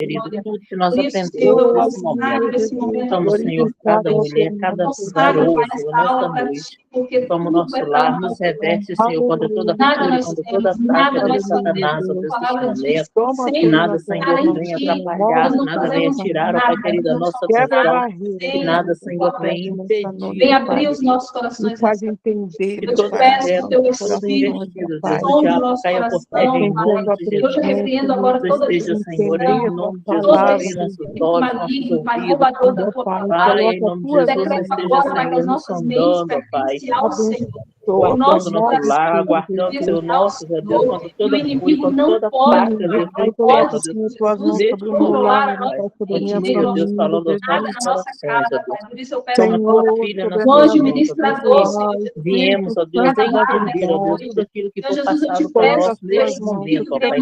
querido, tudo que nós Por isso, aprendemos Senhor, nesse momento. nesse momento, Somos, Senhor, cada mulher, cada garoto, nesta noite. Como nosso lar, nos reveste, Senhor, contra toda fúria, contra toda prática de Satanás, ó Deus, neste momento. Que nada, Senhor, venha atrapalhar, nada venha tirar, ó Pai querido, a nossa visão. Que nada, Senhor, venha impedir. Vem abrir os nossos corações. Faz entender, Eu te peço que o teu Espírito Deus, sonde o nosso coração, eu te repreendo agora toda esteja, Senhor, em nome de Jesus, todo abrir nossos olhos, nossos Pai, ouvidos. roubador da tua palavra. Pai, em nome de Jesus, esteja, Senhor, nos sondando, Pai. Guardando nosso lar, guardando, Senhor, nosso, ó Deus, contra toda fúria, contra toda prática, Deus, do inferno, Deus. Neste momento, Pai, continua, Deus, falando aos nossos corações, ó Deus. Toma tua filha na sua mão, ó Deus. Viemos, ó Deus, entender, ó Deus, tudo aquilo que foi passado por nós neste momento, ó Pai.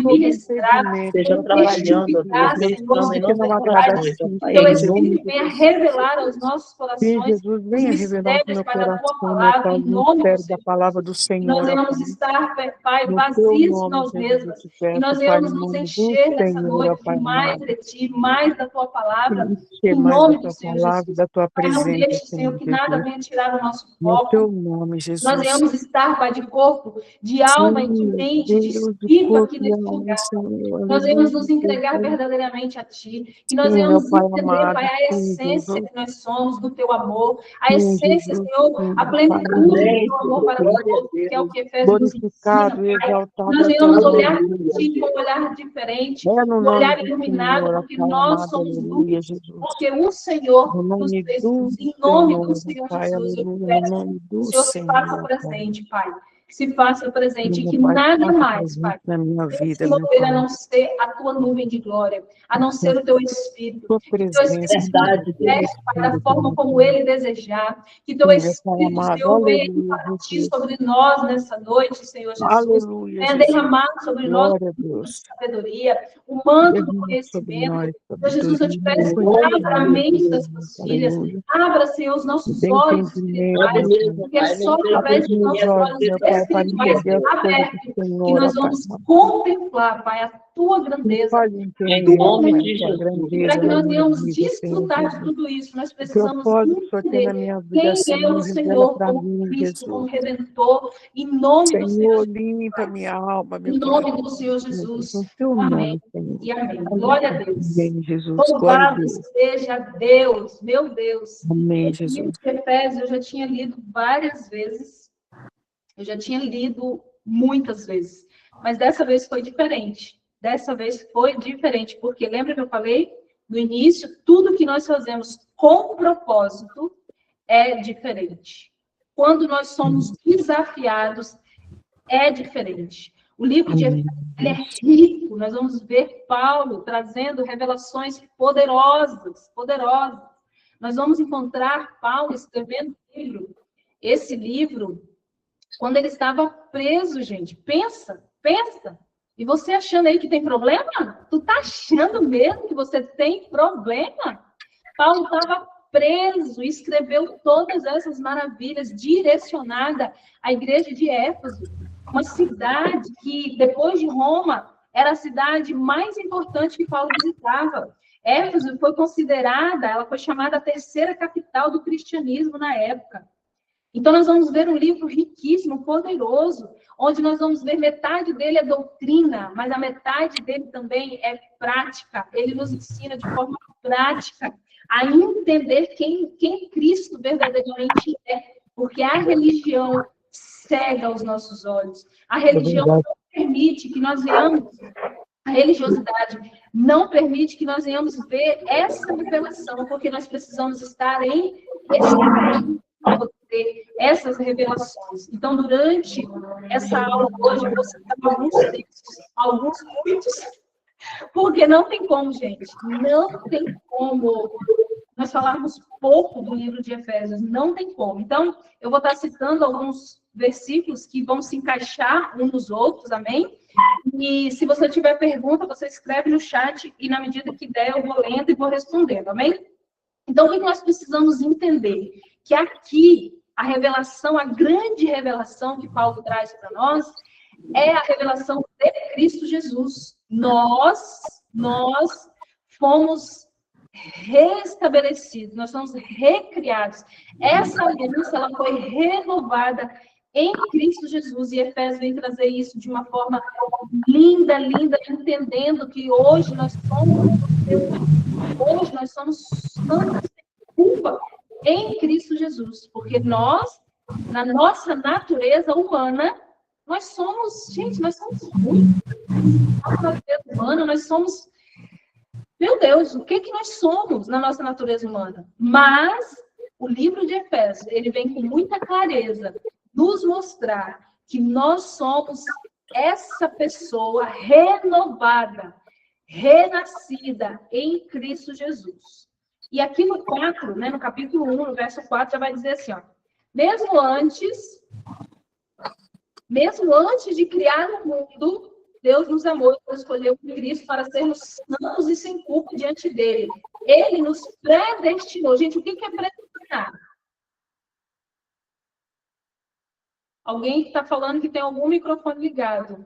Esteja trabalhando, ó Deus, ministrando em nossos corações, ó Pai. Teu Espírito venha revelar aos nossos corações. Jesus, venha revelar no meu coração, meu Pai, no mistério da palavra do Senhor. Nós venhamos estar, Pai, vazios de nós mesmos. E nós venhamos nos encher nessa noite de mais de Ti, mais da Tua palavra. Em nome do Senhor Jesus. Da tua Pai, não presença, deixe, Senhor, que nada venha tirar o nosso no foco. teu nome, Jesus. Nós venhamos estar, Pai, de corpo, de alma e de mente, de espírito aqui nesse lugar. Nós venhamos nos entregar verdadeiramente a Ti. E nós venhamos entender, Pai, a essência que nós somos do Teu amor. A essência, Senhor, a plenitude do Teu amor para todos, que é o que Efésios nos ensina, Pai. Nós venhamos olhar para Ti com um olhar diferente, um olhar iluminado, porque nós somos luz. Porque o Senhor nos fez luz. Em nome do Senhor Jesus, eu peço que o Senhor se faça presente, Pai. Se faça presente, e que nada mais, Pai, se mover a não ser a Tua nuvem de glória, a não ser o Teu Espírito. Que o Teu Espírito manifeste, Pai, da forma como Ele desejar. Que Teu Espírito, Senhor, venha impartir sobre nós nessa noite, Senhor Jesus. Venha derramar sobre nós a sabedoria, o manto do conhecimento. Senhor Jesus, eu te peço, abra a mente das tuas filhas, abra, Senhor, os nossos olhos espirituais, porque é só através de nossos olhos espirituais abertos que nós vamos contemplar, Pai, a Tua grandeza, em nome de Jesus. Para que nós venhamos desfrutar de tudo isso, nós precisamos entender quem é o Senhor como Cristo, como Redentor, em nome do Senhor. Limpa minha alma, em nome do Senhor Jesus. Amém. E amém. Glória a Deus. Amém, Jesus. Louvado seja Deus, meu Deus. Amém, Jesus. Jesus. O livro de Efésios eu já tinha lido várias vezes. Eu já tinha lido muitas vezes. Mas dessa vez foi diferente. Dessa vez foi diferente. Porque lembra que eu falei no início? Tudo que nós fazemos com propósito é diferente. Quando nós somos desafiados, é diferente. O livro de Efésios é rico. Nós vamos ver Paulo trazendo revelações poderosas, poderosas. Nós vamos encontrar Paulo escrevendo um livro. Esse livro, quando ele estava preso, gente, pensa. E você achando aí que tem problema? Tu tá achando mesmo que você tem problema? Paulo estava preso e escreveu todas essas maravilhas direcionada à igreja de Éfeso, uma cidade que, depois de Roma, era a cidade mais importante que Paulo visitava. Éfeso foi considerada, ela foi chamada a terceira capital do cristianismo na época. Então, nós vamos ver um livro riquíssimo, poderoso, onde nós vamos ver metade dele é doutrina, mas a metade dele também é prática. Ele nos ensina de forma prática a entender quem Cristo verdadeiramente é, porque a religião cega os nossos olhos. A religião não permite que nós venhamos, a religiosidade não permite que nós venhamos ver essa revelação, porque nós precisamos estar em espírito para ter essas revelações. Então, durante essa aula hoje, eu vou citar alguns textos, alguns muitos, porque não tem como, gente, não tem como nós falarmos pouco do livro de Efésios, não tem como. Então, eu vou estar citando alguns versículos que vão se encaixar uns nos outros, amém? E se você tiver pergunta, você escreve no chat e, na medida que der, eu vou lendo e vou respondendo, amém? Então, o que nós precisamos entender? Que aqui, a revelação, a grande revelação que Paulo traz para nós, é a revelação de Cristo Jesus. Nós fomos restabelecidos, nós somos recriados. Essa aliança, ela foi renovada em Cristo Jesus, e Efésios vem trazer isso de uma forma linda, linda, entendendo que hoje nós somos santos sem culpa em Cristo Jesus, porque nós, na nossa natureza humana, nós somos ruins. Na natureza humana, nós somos, meu Deus, o que nós somos na nossa natureza humana? Mas o livro de Efésios, ele vem com muita clareza nos mostrar que nós somos essa pessoa renovada, renascida em Cristo Jesus. E aqui no 4, né, no capítulo 1, no verso 4, já vai dizer assim, ó, mesmo antes de criar o mundo, Deus nos amou e nos escolheu em Cristo para sermos santos e sem culpa diante dele. Ele nos predestinou. Gente, o que é predestinar? Alguém que está falando que tem algum microfone ligado.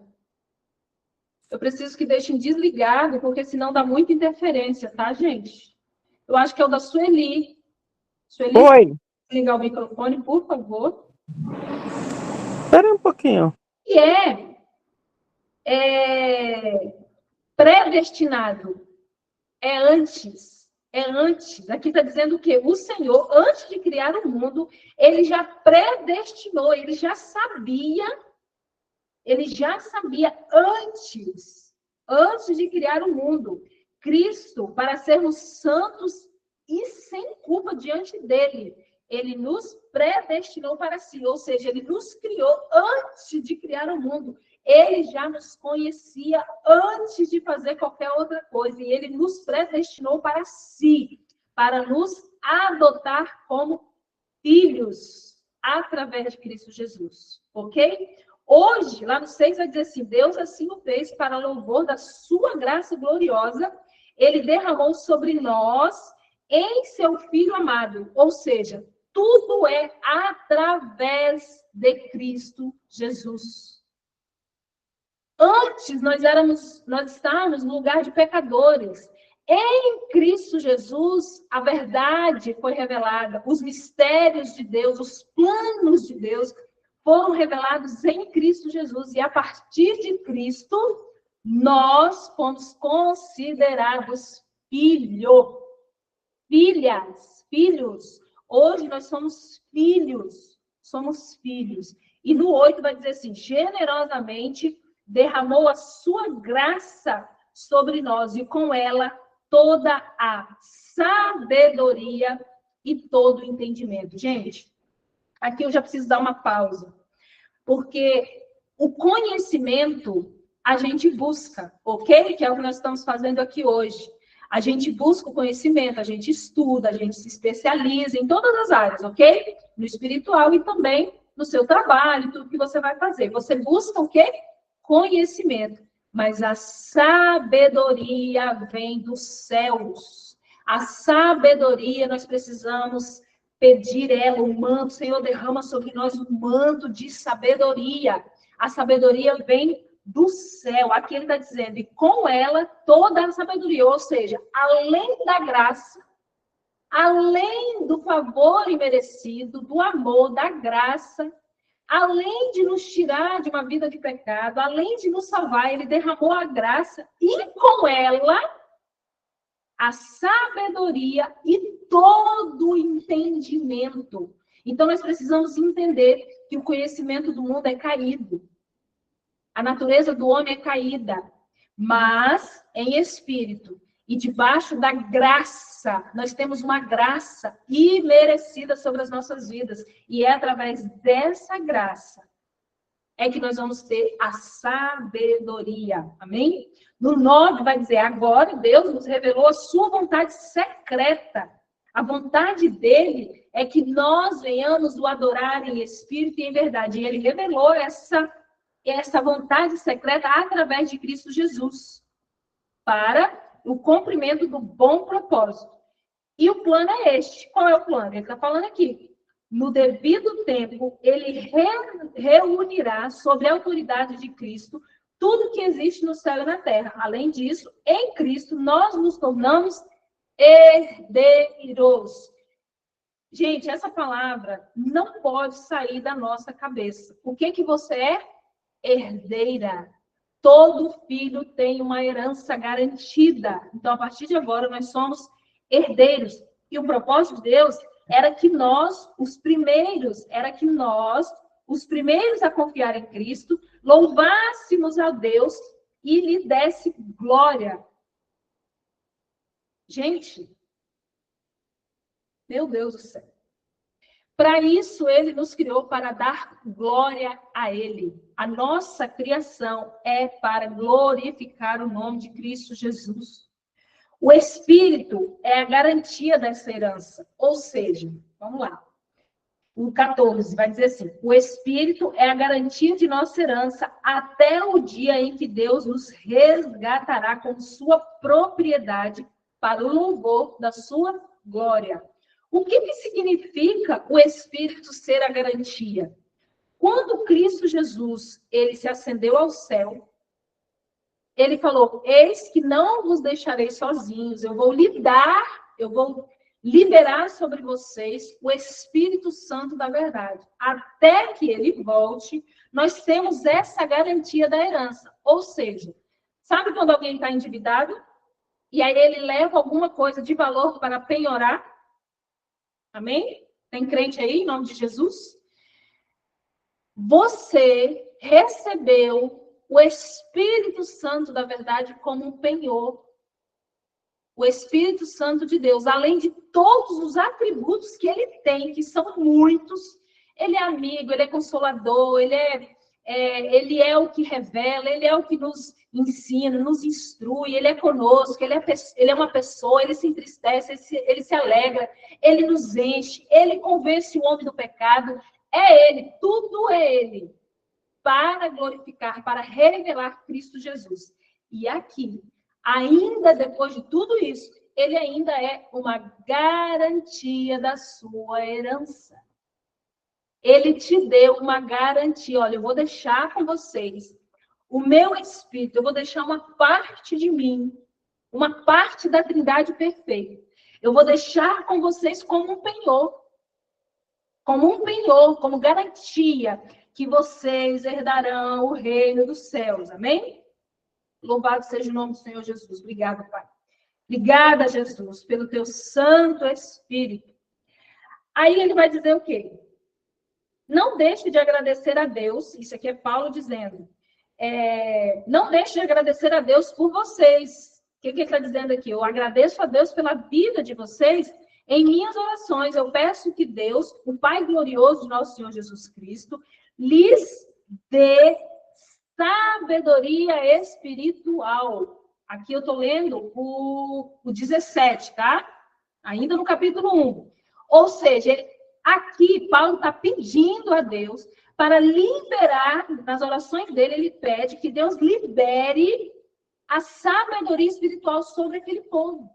Eu preciso que deixem desligado, porque senão dá muita interferência, tá, gente? Eu acho que é o da Sueli. Sueli, Oi. ligar o microfone, por favor. Espera um pouquinho. E predestinado. É antes. Aqui está dizendo o quê? O Senhor, antes de criar o mundo, ele já predestinou, ele já sabia antes de criar o mundo, Cristo, para sermos santos e sem culpa diante dele. Ele nos predestinou para si, ou seja, ele nos criou antes de criar o mundo. Ele já nos conhecia antes de fazer qualquer outra coisa. E ele nos predestinou para si, para nos adotar como filhos, através de Cristo Jesus. Ok? Hoje, lá no 6, vai dizer assim, Deus assim o fez para louvor da sua graça gloriosa. Ele derramou sobre nós em seu Filho amado. Ou seja, tudo é através de Cristo Jesus. Antes, nós estávamos no lugar de pecadores. Em Cristo Jesus, a verdade foi revelada. Os mistérios de Deus, os planos de Deus foram revelados em Cristo Jesus. E a partir de Cristo, nós fomos considerados filhos. Filhos. Hoje nós somos filhos. E no 8 vai dizer assim, generosamente derramou a sua graça sobre nós, e com ela toda a sabedoria e todo o entendimento. Gente, aqui eu já preciso dar uma pausa, porque o conhecimento a gente busca, ok? Que é o que nós estamos fazendo aqui hoje. A gente busca o conhecimento, a gente estuda, a gente se especializa em todas as áreas, ok? No espiritual e também no seu trabalho, tudo que você vai fazer. Você busca o quê? Conhecimento. Mas a sabedoria vem dos céus. A sabedoria, nós precisamos pedir ela, o manto. Senhor, derrama sobre nós um manto de sabedoria. A sabedoria vem do céu. Aqui ele está dizendo, e com ela toda a sabedoria. Ou seja, além da graça, além do favor imerecido, do amor, da graça, além de nos tirar de uma vida de pecado, além de nos salvar, ele derramou a graça e com ela a sabedoria e todo o entendimento. Então, nós precisamos entender que o conhecimento do mundo é caído. A natureza do homem é caída, mas em espírito. E debaixo da graça, nós temos uma graça imerecida sobre as nossas vidas. E é através dessa graça é que nós vamos ter a sabedoria. Amém? No 9 vai dizer, agora Deus nos revelou a sua vontade secreta. A vontade dele é que nós venhamos o adorar em espírito e em verdade. E ele revelou essa vontade secreta através de Cristo Jesus. Para o cumprimento do bom propósito. E o plano é este. Qual é o plano? Ele está falando aqui. No devido tempo, ele reunirá, sob a autoridade de Cristo, tudo que existe no céu e na terra. Além disso, em Cristo, nós nos tornamos herdeiros. Gente, essa palavra não pode sair da nossa cabeça. O que você é? Herdeira. Todo filho tem uma herança garantida. Então, a partir de agora, nós somos herdeiros. E o propósito de Deus era que nós, os primeiros a confiar em Cristo, louvássemos a Deus e lhe desse glória. Gente, meu Deus do céu. Para isso, ele nos criou para dar glória a ele. A nossa criação é para glorificar o nome de Cristo Jesus. O Espírito é a garantia dessa herança. Ou seja, vamos lá. O 14 vai dizer assim: o Espírito é a garantia de nossa herança até o dia em que Deus nos resgatará com sua propriedade para o louvor da sua glória. O que significa o Espírito ser a garantia? Quando Cristo Jesus, ele se ascendeu ao céu, ele falou: eis que não vos deixarei sozinhos, eu vou liberar sobre vocês o Espírito Santo da verdade. Até que ele volte, nós temos essa garantia da herança. Ou seja, sabe quando alguém está endividado e aí ele leva alguma coisa de valor para penhorar? Amém? Tem crente aí, em nome de Jesus? Você recebeu o Espírito Santo da verdade como um penhor. O Espírito Santo de Deus, além de todos os atributos que ele tem, que são muitos, ele é amigo, ele é consolador, ele é o que revela, ele é o que nos ensina, nos instrui, ele é conosco, ele é uma pessoa, ele se entristece, ele se alegra, ele nos enche, ele convence o homem do pecado, é ele, tudo é ele, para glorificar, para revelar Cristo Jesus. E aqui, ainda depois de tudo isso, ele ainda é uma garantia da sua herança. Ele te deu uma garantia. Olha, eu vou deixar com vocês o meu Espírito, eu vou deixar uma parte de mim, uma parte da Trindade perfeita. Eu vou deixar com vocês como um penhor, como garantia que vocês herdarão o reino dos céus. Amém? Louvado seja o nome do Senhor Jesus. Obrigada, Pai. Obrigada, Jesus, pelo teu Santo Espírito. Aí ele vai dizer o quê? Não deixe de agradecer a Deus. Isso aqui é Paulo dizendo. Não deixe de agradecer a Deus por vocês. O que ele está dizendo aqui? Eu agradeço a Deus pela vida de vocês. Em minhas orações, eu peço que Deus, o Pai glorioso de nosso Senhor Jesus Cristo, lhes dê sabedoria espiritual. Aqui eu estou lendo o 17, tá? Ainda no capítulo 1. Ou seja, aqui Paulo está pedindo a Deus para liberar, nas orações dele, ele pede que Deus libere a sabedoria espiritual sobre aquele povo.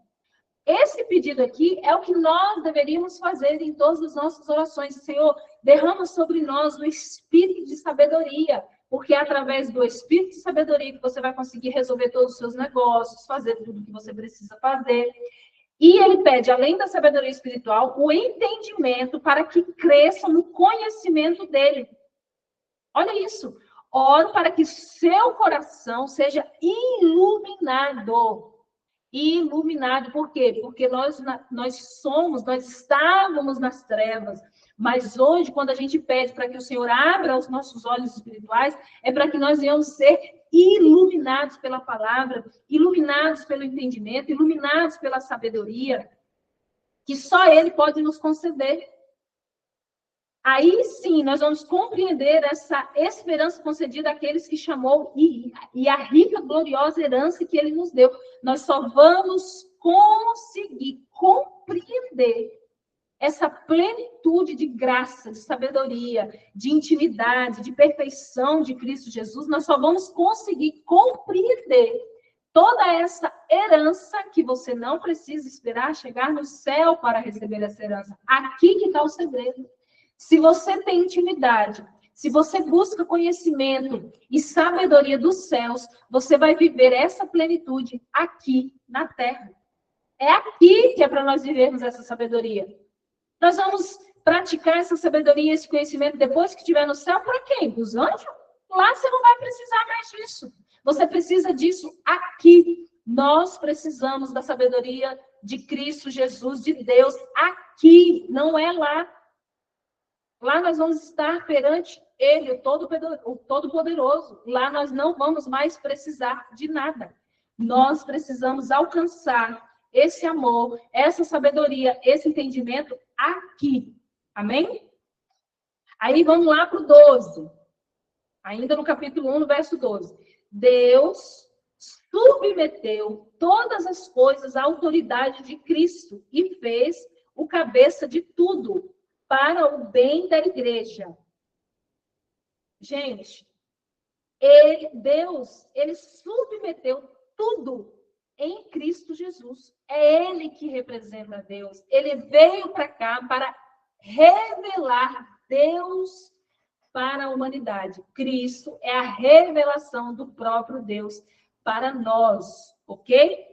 Esse pedido aqui é o que nós deveríamos fazer em todas as nossas orações. Senhor, derrama sobre nós o espírito de sabedoria, porque é através do espírito de sabedoria que você vai conseguir resolver todos os seus negócios, fazer tudo o que você precisa fazer. E ele pede, além da sabedoria espiritual, o entendimento para que cresçam no conhecimento dele. Olha isso. Oro para que seu coração seja iluminado. Iluminado, por quê? Porque nós estávamos nas trevas, mas hoje, quando a gente pede para que o Senhor abra os nossos olhos espirituais, é para que nós venhamos ser iluminados pela palavra, iluminados pelo entendimento, iluminados pela sabedoria, que só Ele pode nos conceder. Aí sim, nós vamos compreender essa esperança concedida àqueles que chamou e a rica, gloriosa herança que Ele nos deu. Nós só vamos conseguir compreender essa plenitude de graça, de sabedoria, de intimidade, de perfeição de Cristo Jesus. Nós só vamos conseguir compreender toda essa herança que você não precisa esperar chegar no céu para receber essa herança. Aqui que está o segredo. Se você tem intimidade, Se você busca conhecimento e sabedoria dos céus, você vai viver essa plenitude aqui na terra. É aqui que é para nós vivermos essa sabedoria. Nós vamos praticar essa sabedoria, esse conhecimento depois que estiver no céu, para quem? Para os anjos? Lá você não vai precisar mais disso. Você precisa disso aqui. Nós precisamos da sabedoria de Cristo Jesus, de Deus, aqui, não é lá. Lá nós vamos estar perante Ele, o Todo-Poderoso. Lá nós não vamos mais precisar de nada. Nós precisamos alcançar esse amor, essa sabedoria, esse entendimento aqui. Amém? Aí vamos lá para o 12. Ainda no capítulo 1, no verso 12. Deus submeteu todas as coisas à autoridade de Cristo e fez o cabeça de tudo para o bem da igreja. Gente, Deus, ele submeteu tudo em Cristo Jesus. É ele que representa Deus. Ele veio para cá para revelar Deus para a humanidade. Cristo é a revelação do próprio Deus para nós, ok?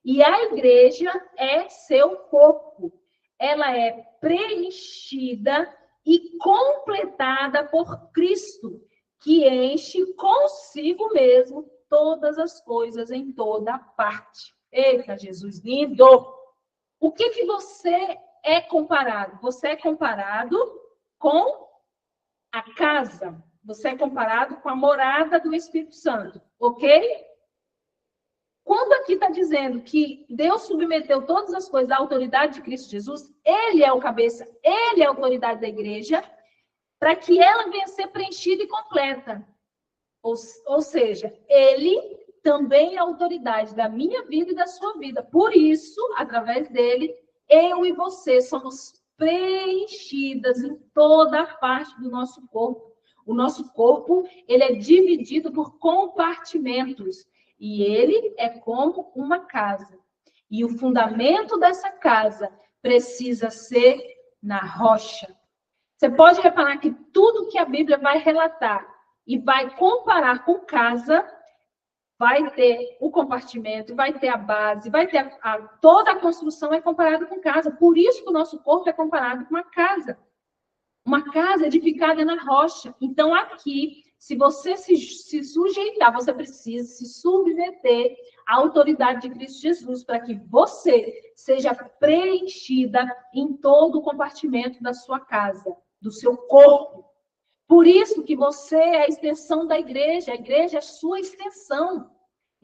E a igreja é seu corpo. Ela é preenchida e completada por Cristo, que enche consigo mesmo todas as coisas em toda parte. Eita, Jesus lindo! O que você é comparado? Você é comparado com a casa. Você é comparado com a morada do Espírito Santo, ok? Quando aqui está dizendo que Deus submeteu todas as coisas à autoridade de Cristo Jesus, ele é o cabeça, ele é a autoridade da igreja, para que ela venha a ser preenchida e completa. Ou seja, ele também é a autoridade da minha vida e da sua vida. Por isso, através dele, eu e você somos preenchidas em toda a parte do nosso corpo. O nosso corpo, ele é dividido por compartimentos. E ele é como uma casa. E o fundamento dessa casa precisa ser na rocha. Você pode reparar que tudo que a Bíblia vai relatar e vai comparar com casa, vai ter o compartimento, vai ter a base, vai ter toda a construção é comparada com casa. Por isso que o nosso corpo é comparado com uma casa. Uma casa edificada na rocha. Então, aqui, se você se sujeitar, você precisa se submeter à autoridade de Cristo Jesus, para que você seja preenchida em todo o compartimento da sua casa, do seu corpo. Por isso que você é a extensão da igreja. A igreja é sua extensão.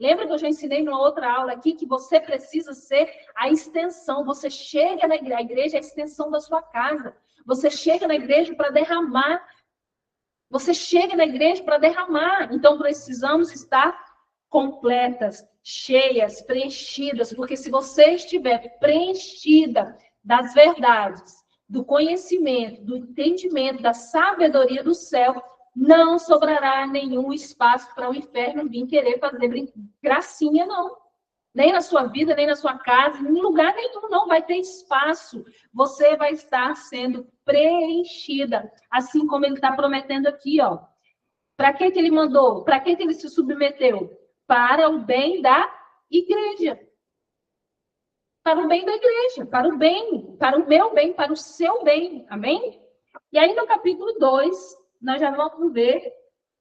Lembra que eu já ensinei numa outra aula aqui que você precisa ser a extensão. Você chega na igreja, a igreja é a extensão da sua casa. Você chega na igreja para derramar. Você chega na igreja para derramar. Então, precisamos estar completas, cheias, preenchidas. Porque se você estiver preenchida das verdades, do conhecimento, do entendimento, da sabedoria do céu, não sobrará nenhum espaço para o inferno vir querer fazer gracinha, não. Nem na sua vida, nem na sua casa, em lugar nenhum, não vai ter espaço. Você vai estar sendo preenchida, assim como ele está prometendo aqui, ó. Para que ele mandou? Para que ele se submeteu? Para o bem da igreja. Para o bem da igreja, para o bem, para o meu bem, para o seu bem. Amém? E aí, no capítulo 2, nós já vamos ver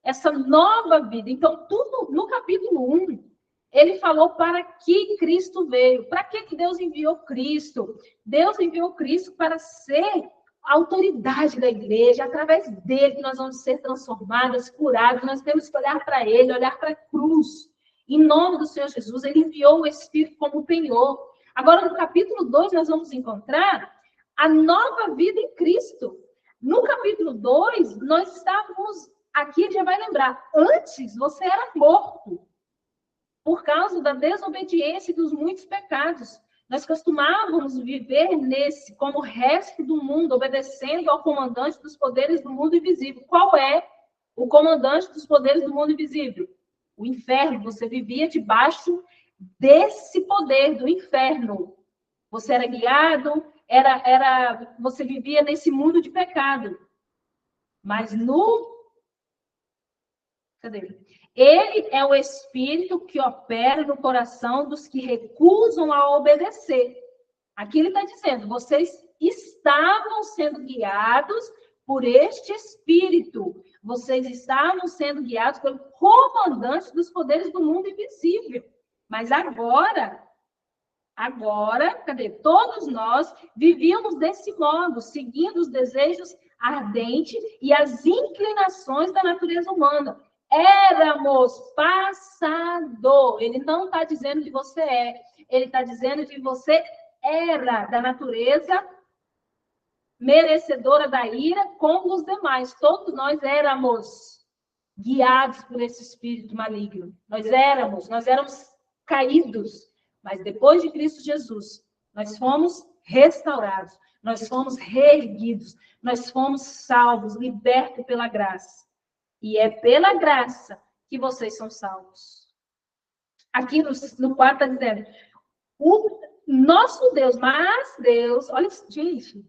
essa nova vida. Então, tudo no capítulo 1, ele falou para que Cristo veio. Para que Deus enviou Cristo? Deus enviou Cristo para ser a autoridade da igreja. Através dele que nós vamos ser transformadas, curadas. Nós temos que olhar para ele, olhar para a cruz. Em nome do Senhor Jesus, ele enviou o Espírito como penhor. Agora, no capítulo 2, nós vamos encontrar a nova vida em Cristo. No capítulo 2, nós estávamos... Aqui ele já vai lembrar. Antes, você era morto por causa da desobediência e dos muitos pecados. Nós costumávamos viver nesse, como o resto do mundo, obedecendo ao comandante dos poderes do mundo invisível. Qual é o comandante dos poderes do mundo invisível? O inferno. Você vivia debaixo desse poder do inferno. Você era guiado, você vivia nesse mundo de pecado. Mas no Cadê ele? Ele é o Espírito que opera no coração dos que recusam a obedecer. Aqui ele está dizendo, vocês estavam sendo guiados por este Espírito. Vocês estavam sendo guiados pelo comandante dos poderes do mundo invisível. Mas agora, cadê? Todos nós vivíamos desse modo, seguindo os desejos ardentes e as inclinações da natureza humana. Éramos passado. Ele não está dizendo que você é. Ele está dizendo que você era da natureza merecedora da ira como os demais. Todos nós éramos guiados por esse espírito maligno. Nós éramos caídos. Mas depois de Cristo Jesus, nós fomos restaurados. Nós fomos reerguidos. Nós fomos salvos, libertos pela graça. E é pela graça que vocês são salvos. Aqui no 4 está dizendo, o nosso Deus, mas Deus, olha isso, gente,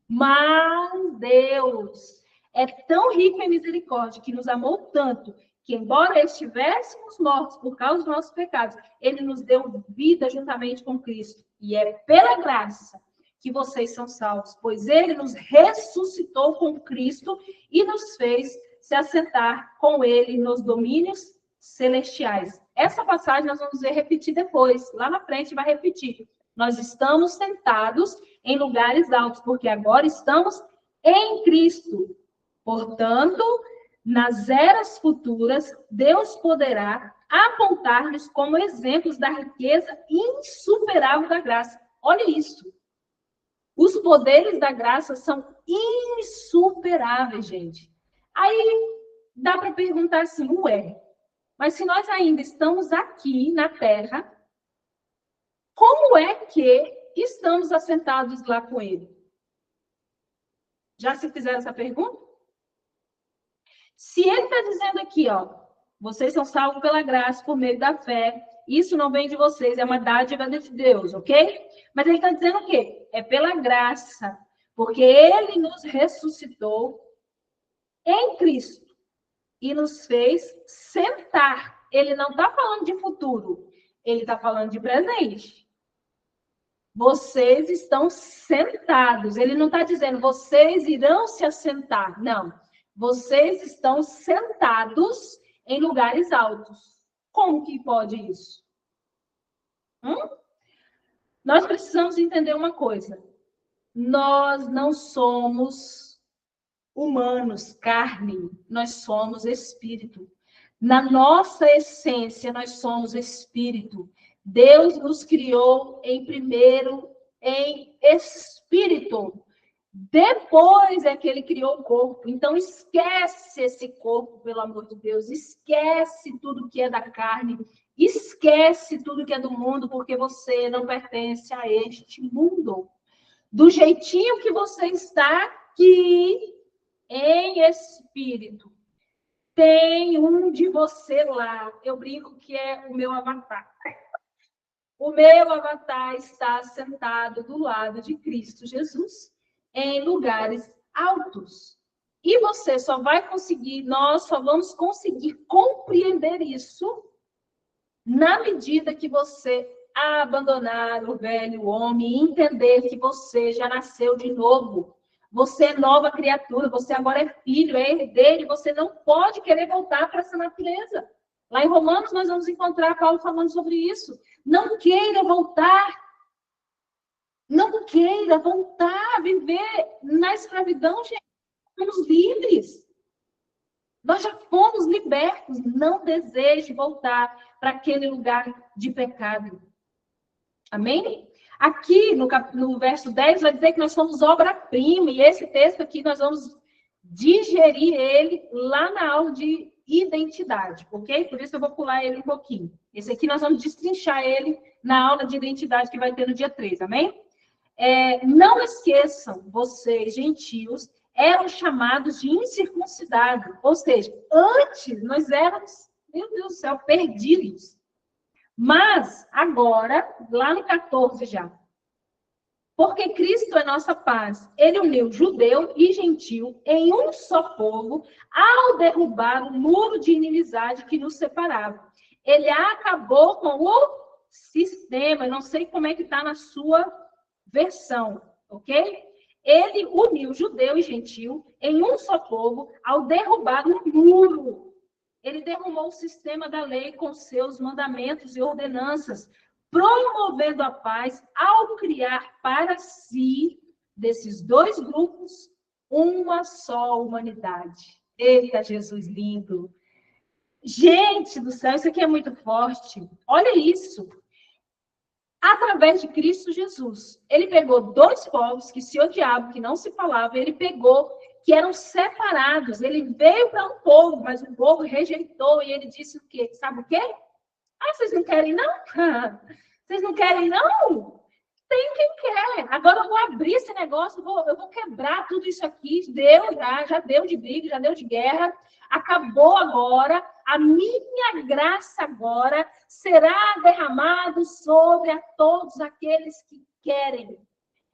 mas Deus é tão rico em misericórdia que nos amou tanto que, embora estivéssemos mortos por causa dos nossos pecados, ele nos deu vida juntamente com Cristo. E é pela graça que vocês são salvos, pois ele nos ressuscitou com Cristo e nos fez se assentar com ele nos domínios celestiais. Essa passagem nós vamos ver repetir depois. Lá na frente vai repetir. Nós estamos sentados em lugares altos, porque agora estamos em Cristo. Portanto, nas eras futuras, Deus poderá apontar-nos como exemplos da riqueza insuperável da graça. Olha isso. Os poderes da graça são insuperáveis, gente. Aí dá para perguntar assim, mas se nós ainda estamos aqui na Terra, como é que estamos assentados lá com ele? Já se fizeram essa pergunta? Se ele está dizendo aqui, vocês são salvos pela graça por meio da fé, isso não vem de vocês, é uma dádiva de Deus, ok? Mas ele está dizendo o quê? É pela graça, porque ele nos ressuscitou em Cristo e nos fez sentar. Ele não está falando de futuro, ele está falando de presente. Vocês estão sentados. Ele não está dizendo, vocês irão se assentar. Não. Vocês estão sentados em lugares altos. Como que pode isso? Nós precisamos entender uma coisa. Nós não somos humanos, carne, nós somos espírito. Na nossa essência, nós somos espírito. Deus nos criou primeiro em espírito. Depois é que ele criou o corpo. Então, esquece esse corpo, pelo amor de Deus. Esquece tudo que é da carne. Esquece tudo que é do mundo, porque você não pertence a este mundo. Do jeitinho que você está aqui, em espírito, tem um de você lá. Eu brinco que é o meu avatar. O meu avatar está sentado do lado de Cristo Jesus, em lugares altos. E você só vai conseguir, nós só vamos conseguir compreender isso na medida que você abandonar o velho homem e entender que você já nasceu de novo. Você é nova criatura, você agora é filho, é herdeiro, e você não pode querer voltar para essa natureza. Lá em Romanos nós vamos encontrar Paulo falando sobre isso. Não queira voltar. Não queira voltar a viver na escravidão, gente. Somos livres. Nós já fomos libertos. Não deseje voltar para aquele lugar de pecado. Amém? Aqui, no verso 10, vai dizer que nós somos obra-prima. E esse texto aqui, nós vamos digerir ele lá na aula de identidade, ok? Por isso eu vou pular ele um pouquinho. Esse aqui nós vamos destrinchar ele na aula de identidade que vai ter no dia 3, amém? Não esqueçam, vocês, gentios, eram chamados de incircuncidados. Ou seja, antes nós éramos, meu Deus do céu, perdidos. Mas, agora, lá no 14 já, Porque Cristo é nossa paz. Ele uniu judeu e gentil em um só povo, ao derrubar o muro de inimizade que nos separava. Ele acabou com o sistema. Eu não sei como é que está na sua versão, ok? Ele uniu judeu e gentil em um só povo, ao derrubar o muro. Ele derrubou o sistema da lei com seus mandamentos e ordenanças, promovendo a paz ao criar para si, desses dois grupos, uma só humanidade. Eita, Jesus lindo! Gente do céu, isso aqui é muito forte. Olha isso. Através de Cristo Jesus, ele pegou dois povos que se odiavam, que não se falavam, ele pegou, que eram separados. Ele veio para um povo, mas o povo rejeitou, e ele disse o quê? Sabe o quê? Ah, vocês não querem, não? Vocês não querem, não? Tem quem quer. Agora eu vou abrir esse negócio, eu vou quebrar tudo isso aqui. Deu, já deu de briga, já deu de guerra. Acabou agora. A minha graça agora será derramada sobre a todos aqueles que querem.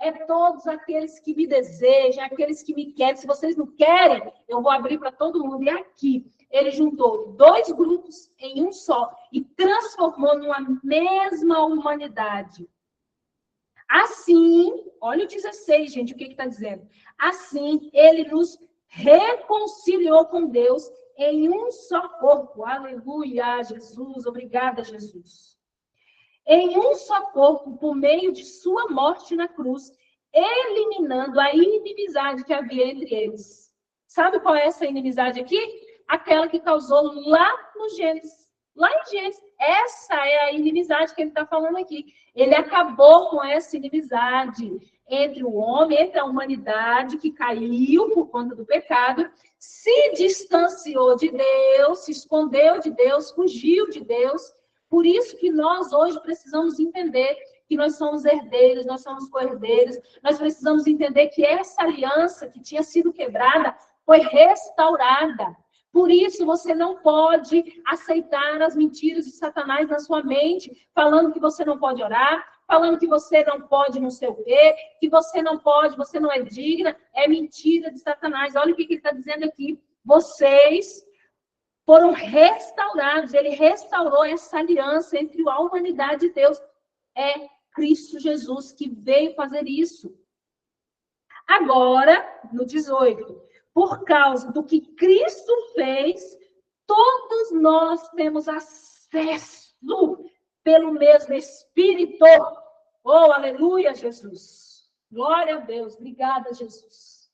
É todos aqueles que me desejam, aqueles que me querem. Se vocês não querem, eu vou abrir para todo mundo. E aqui, ele juntou dois grupos em um só e transformou numa mesma humanidade. Assim, olha o 16, gente, o que está dizendo? Assim, ele nos reconciliou com Deus em um só corpo. Aleluia, Jesus. Obrigada, Jesus. Em um só corpo, por meio de sua morte na cruz, eliminando a inimizade que havia entre eles. Sabe qual é essa inimizade aqui? Aquela que causou lá no Gênesis. Lá em Gênesis. Essa é a inimizade que ele está falando aqui. Ele acabou com essa inimizade entre o homem, entre a humanidade que caiu por conta do pecado, se distanciou de Deus, se escondeu de Deus, fugiu de Deus. Por isso que nós hoje precisamos entender que nós somos herdeiros, nós somos co-herdeiros, nós precisamos entender que essa aliança que tinha sido quebrada foi restaurada. Por isso, você não pode aceitar as mentiras de Satanás na sua mente, falando que você não pode orar, falando que você não pode não sei o quê, que você não pode, você não é digna. É mentira de Satanás. Olha o que ele está dizendo aqui. Vocês foram restaurados. Ele restaurou essa aliança entre a humanidade e Deus. É Cristo Jesus que veio fazer isso. Agora, no 18... Por causa do que Cristo fez, todos nós temos acesso pelo mesmo Espírito. Oh, aleluia, Jesus. Glória a Deus. Obrigada, Jesus.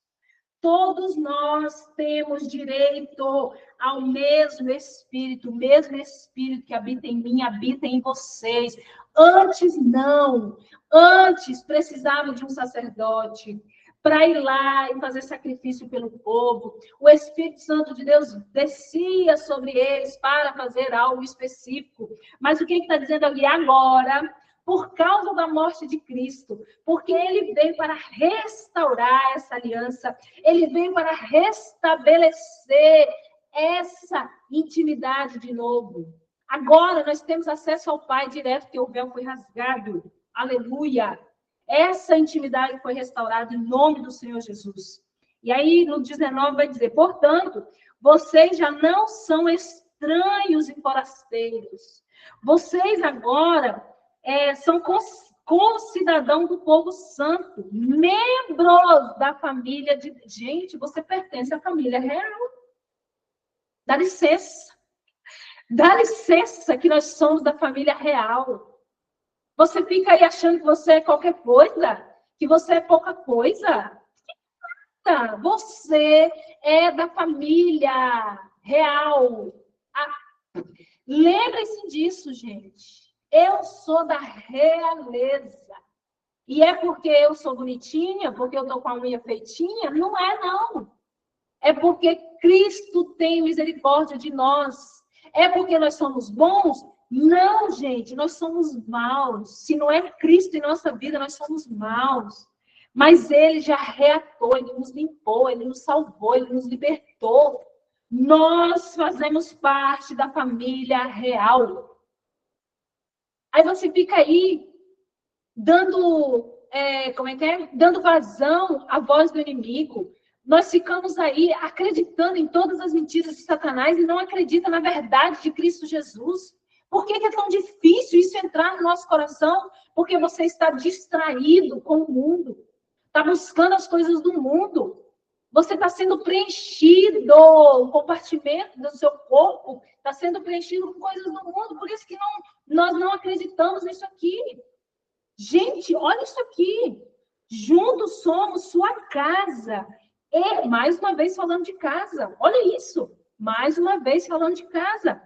Todos nós temos direito ao mesmo Espírito. O mesmo Espírito que habita em mim, habita em vocês. Antes, não. Antes, precisava de um sacerdote para ir lá e fazer sacrifício pelo povo. O Espírito Santo de Deus descia sobre eles para fazer algo específico. Mas o que está dizendo ali agora? Por causa da morte de Cristo, porque ele veio para restaurar essa aliança, ele veio para restabelecer essa intimidade de novo. Agora nós temos acesso ao Pai direto, porque o véu foi rasgado. Aleluia! Essa intimidade foi restaurada em nome do Senhor Jesus. E aí, no 19, vai dizer, portanto, vocês já não são estranhos e forasteiros. Vocês agora são concidadãos do povo santo, membros da família de... Gente, você pertence à família real. Dá licença. Dá licença que nós somos da família real. Você fica aí achando que você é qualquer coisa? Que você é pouca coisa? Você é da família real. Lembre-se disso, gente. Eu sou da realeza. E é porque eu sou bonitinha, porque eu tô com a unha feitinha? Não é, não. É porque Cristo tem misericórdia de nós. É porque nós somos bons? Não, gente, nós somos maus. Se não é Cristo em nossa vida, nós somos maus. Mas ele já reatou, ele nos limpou, ele nos salvou, ele nos libertou. Nós fazemos parte da família real. Aí você fica aí dando dando vazão à voz do inimigo. Nós ficamos aí acreditando em todas as mentiras de Satanás e não acredita na verdade de Cristo Jesus. Por que é tão difícil isso entrar no nosso coração? Porque você está distraído com o mundo. Está buscando as coisas do mundo. Você está sendo preenchido, o compartimento do seu corpo está sendo preenchido com coisas do mundo. Por isso que nós não acreditamos nisso aqui. Gente, olha isso aqui. Juntos somos sua casa. E, mais uma vez, falando de casa. Olha isso. Mais uma vez, falando de casa.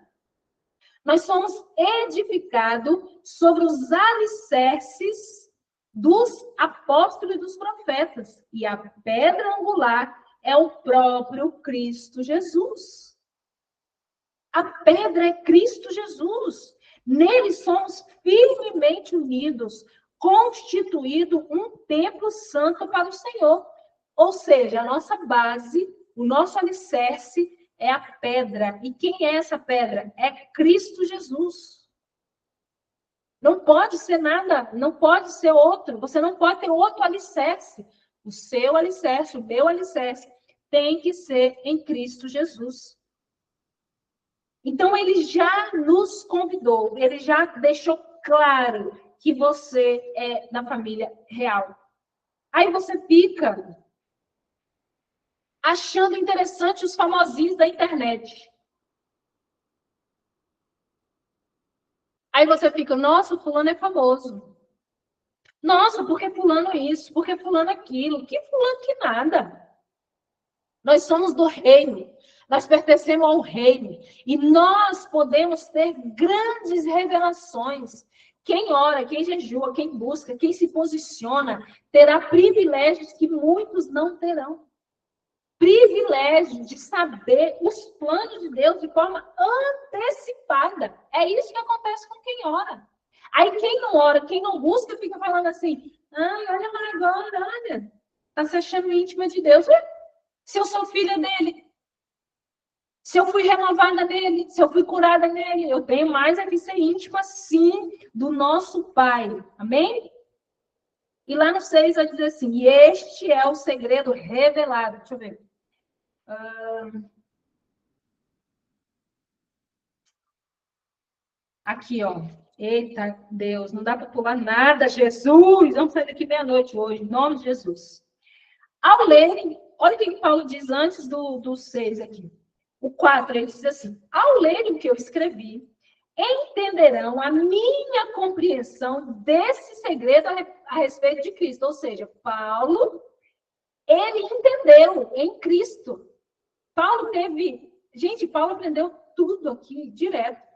Nós somos edificados sobre os alicerces dos apóstolos e dos profetas. E a pedra angular é o próprio Cristo Jesus. A pedra é Cristo Jesus. Nele somos firmemente unidos, constituído um templo santo para o Senhor. Ou seja, a nossa base, o nosso alicerce é a pedra. E quem é essa pedra? É Cristo Jesus. Não pode ser nada, não pode ser outro. Você não pode ter outro alicerce. O seu alicerce, o meu alicerce, tem que ser em Cristo Jesus. Então, ele já nos convidou, ele já deixou claro que você é da família real. Aí você fica achando interessante os famosinhos da internet. Aí você fica, nossa, fulano é famoso. Nossa, por que fulano isso? Por que fulano aquilo? Que fulano que nada. Nós somos do reino. Nós pertencemos ao reino. E nós podemos ter grandes revelações. Quem ora, quem jejua, quem busca, quem se posiciona, terá privilégios que muitos não terão. Privilégio de saber os planos de Deus de forma antecipada. É isso que acontece com quem ora. Aí quem não ora, quem não busca, fica falando assim, olha lá agora, olha, está se achando íntima de Deus. Se eu sou filha dele, se eu fui renovada nele, se eu fui curada nele, eu tenho mais a que ser íntima, sim, do nosso Pai. Amém? E lá no 6 vai dizer assim, e este é o segredo revelado. Deixa eu ver. Aqui, ó. Eita, Deus, não dá para pular nada, Jesus. Vamos sair daqui meia-noite hoje, em nome de Jesus. Ao lerem, olha o que Paulo diz antes do 6 aqui. O 4, ele diz assim, ao lerem o que eu escrevi, entenderão a minha compreensão desse segredo a respeito de Cristo. Ou seja, Paulo, ele entendeu em Cristo. Paulo teve... Gente, Paulo aprendeu tudo aqui direto.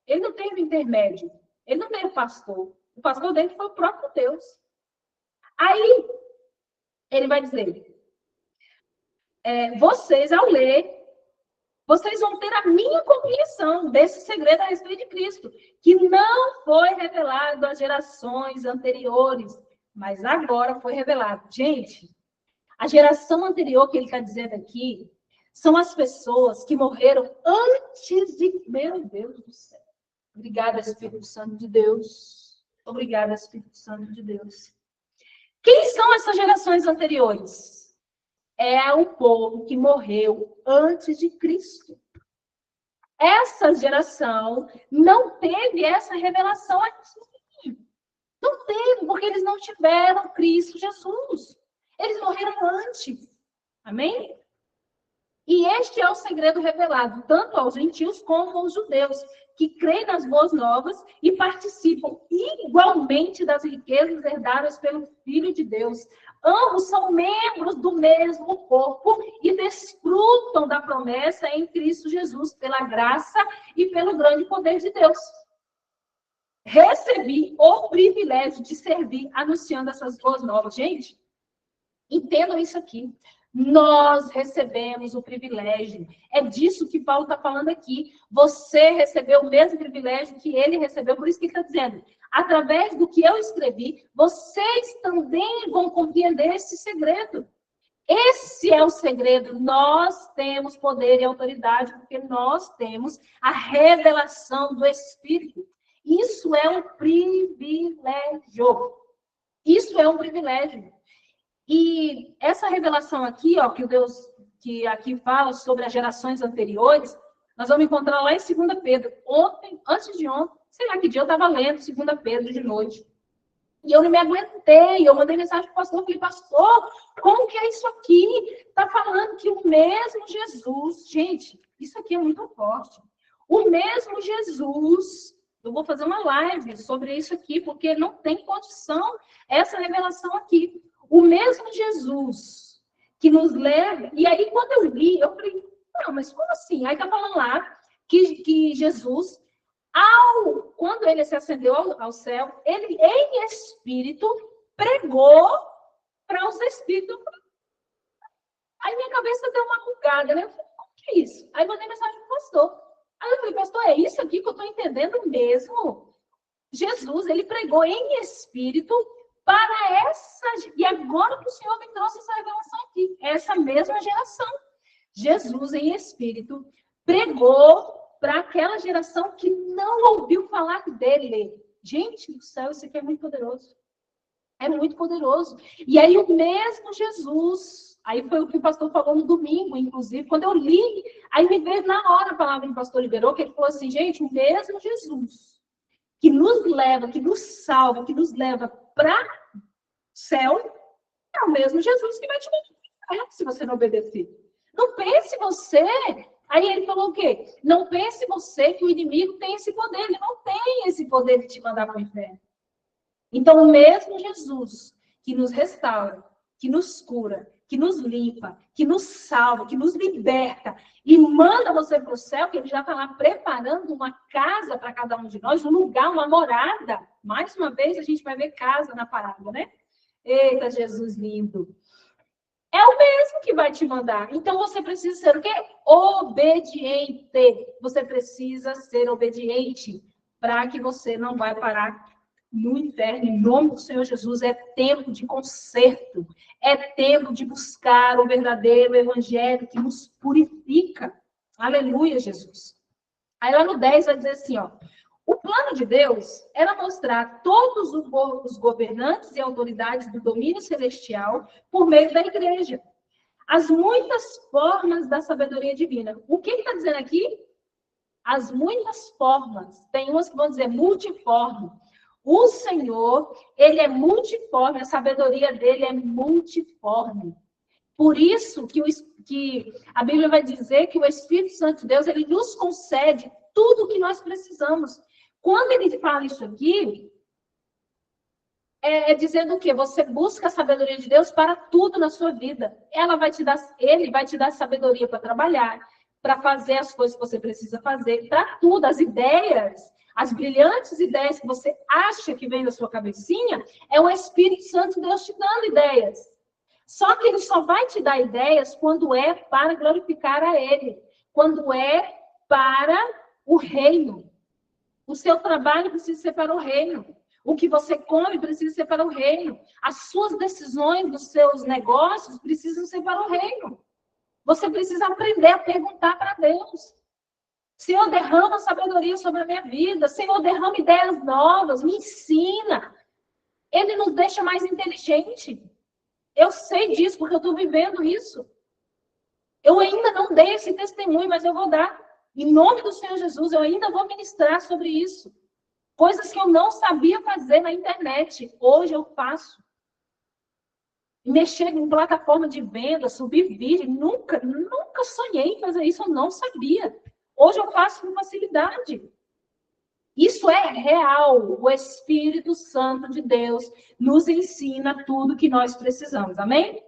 Ele não teve intermédio. Ele não teve pastor. O pastor dele foi o próprio Deus. Aí, ele vai dizer, vocês, ao ler, vocês vão ter a minha compreensão desse segredo a respeito de Cristo, que não foi revelado às gerações anteriores, mas agora foi revelado. Gente, a geração anterior que ele está dizendo aqui são as pessoas que morreram antes de... Meu Deus do céu. Obrigada, Espírito Santo de Deus. Obrigada, Espírito Santo de Deus. Quem são essas gerações anteriores? É o povo que morreu antes de Cristo. Essa geração não teve essa revelação aqui. Não teve, porque eles não tiveram Cristo Jesus. Eles morreram antes. Amém? E este é o segredo revelado, tanto aos gentios como aos judeus, que creem nas boas novas e participam igualmente das riquezas herdadas pelo Filho de Deus. Ambos são membros do mesmo corpo e desfrutam da promessa em Cristo Jesus, pela graça e pelo grande poder de Deus. Recebi o privilégio de servir anunciando essas boas novas. Gente, entendam isso aqui. Nós recebemos o privilégio. É disso que Paulo está falando aqui. Você recebeu o mesmo privilégio que ele recebeu. Por isso que ele está dizendo, através do que eu escrevi, vocês também vão compreender esse segredo. Esse é o segredo. Nós temos poder e autoridade, porque nós temos a revelação do Espírito. Isso é um privilégio. Isso é um privilégio. E essa revelação aqui, ó, que o Deus que aqui fala sobre as gerações anteriores, nós vamos encontrar lá em 2 Pedro. Ontem, antes de ontem, sei lá que dia, eu estava lendo 2 Pedro de noite. E eu não me aguentei, eu mandei mensagem para o pastor, falei, pastor, como que é isso aqui? Está falando que o mesmo Jesus, gente, isso aqui é muito forte. O mesmo Jesus, eu vou fazer uma live sobre isso aqui, porque não tem condição essa revelação aqui. O mesmo Jesus que nos leva, e aí quando eu li, eu falei, não, mas como assim? Aí está falando lá que Jesus, quando ele se ascendeu ao céu, ele em espírito pregou para os espíritos. Aí minha cabeça deu uma bugada, né? Eu falei, como que é isso? Aí mandei mensagem para o pastor. Aí eu falei, pastor, é isso aqui que eu estou entendendo mesmo? Jesus, ele pregou em espírito para essa... E agora que o Senhor me trouxe essa revelação aqui, essa mesma geração. Jesus, em espírito, pregou para aquela geração que não ouviu falar dele. Gente do céu, isso aqui é muito poderoso. É muito poderoso. E aí o mesmo Jesus, aí foi o que o pastor falou no domingo, inclusive, quando eu li, aí me veio na hora a palavra que o pastor liberou, que ele falou assim, gente, o mesmo Jesus que nos leva, que nos salva, que nos leva para o céu, é o mesmo Jesus que vai te mandar se você não obedecer. Não pense você... Aí ele falou o quê? Não pense você que o inimigo tem esse poder. Ele não tem esse poder de te mandar para o inferno. Então, o mesmo Jesus que nos restaura, que nos cura, que nos limpa, que nos salva, que nos liberta e manda você para o céu, que ele já está lá preparando uma casa para cada um de nós, um lugar, uma morada. Mais uma vez, a gente vai ver casa na parada, né? Eita, Jesus lindo. É o mesmo que vai te mandar. Então, você precisa ser o quê? Obediente. Você precisa ser obediente para que você não vai parar no inferno. Em nome do Senhor Jesus, é tempo de conserto. É tempo de buscar o verdadeiro evangelho que nos purifica. Aleluia, Jesus. Aí lá no 10 vai dizer assim, ó. O plano de Deus era mostrar todos os governantes e autoridades do domínio celestial por meio da igreja. As muitas formas da sabedoria divina. O que ele está dizendo aqui? As muitas formas. Tem umas que vão dizer multiforme. O Senhor, ele é multiforme, a sabedoria dele é multiforme. Por isso que a Bíblia vai dizer que o Espírito Santo de Deus, ele nos concede tudo o que nós precisamos. Quando ele fala isso aqui, é dizendo o quê? Você busca a sabedoria de Deus para tudo na sua vida. Ele vai te dar sabedoria para trabalhar, para fazer as coisas que você precisa fazer, para tudo, as ideias, as brilhantes ideias que você acha que vem da sua cabecinha, é o Espírito Santo de Deus te dando ideias. Só que ele só vai te dar ideias quando é para glorificar a ele, quando é para o reino. O seu trabalho precisa ser para o reino. O que você come precisa ser para o reino. As suas decisões dos seus negócios precisam ser para o reino. Você precisa aprender a perguntar para Deus. Senhor, derrama sabedoria sobre a minha vida. Senhor, derrama ideias novas. Me ensina. Ele nos deixa mais inteligente. Eu sei disso, porque eu estou vivendo isso. Eu ainda não dei esse testemunho, mas eu vou dar. Em nome do Senhor Jesus, eu ainda vou ministrar sobre isso. Coisas que eu não sabia fazer na internet. Hoje eu faço. Mexer em plataforma de venda, subir vídeo. Nunca sonhei em fazer isso. Eu não sabia. Hoje eu faço com facilidade. Isso é real. O Espírito Santo de Deus nos ensina tudo que nós precisamos. Amém?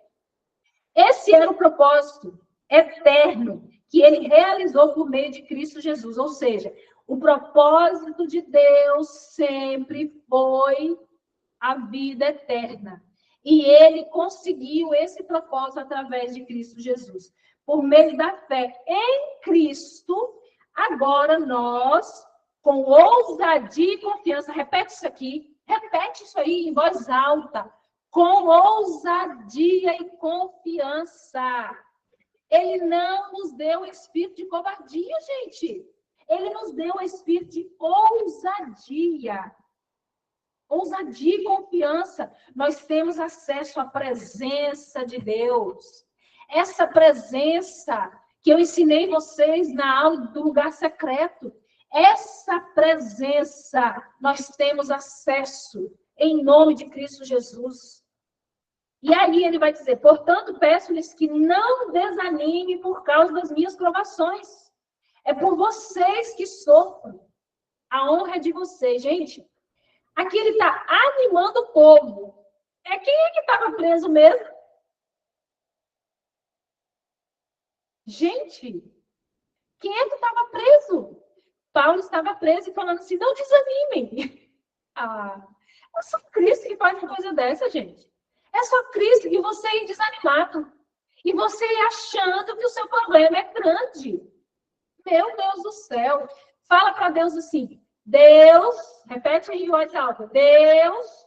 Esse era o propósito eterno que ele realizou por meio de Cristo Jesus. Ou seja, o propósito de Deus sempre foi a vida eterna. E ele conseguiu esse propósito através de Cristo Jesus. Por meio da fé em Cristo, agora nós, com ousadia e confiança, repete isso aí em voz alta, com ousadia e confiança. Ele não nos deu espírito de covardia, gente. Ele nos deu um espírito de ousadia. ousadia e confiança. Nós temos acesso à presença de Deus. Essa presença que eu ensinei vocês na aula do lugar secreto, essa presença nós temos acesso em nome de Cristo Jesus. E aí ele vai dizer, portanto, peço-lhes que não desanime por causa das minhas provações. É por vocês que sofro. A honra é de vocês. Gente, aqui ele está animando o povo. Quem é que estava preso mesmo? Gente, quem é que estava preso? Paulo estava preso e falando assim, não desanimem. É só Cristo que faz uma coisa dessa, gente. É só Cristo que você ir desanimado. E você ir achando que o seu problema é grande. Meu Deus do céu. Fala para Deus assim, Deus, repete em voz alta, Deus,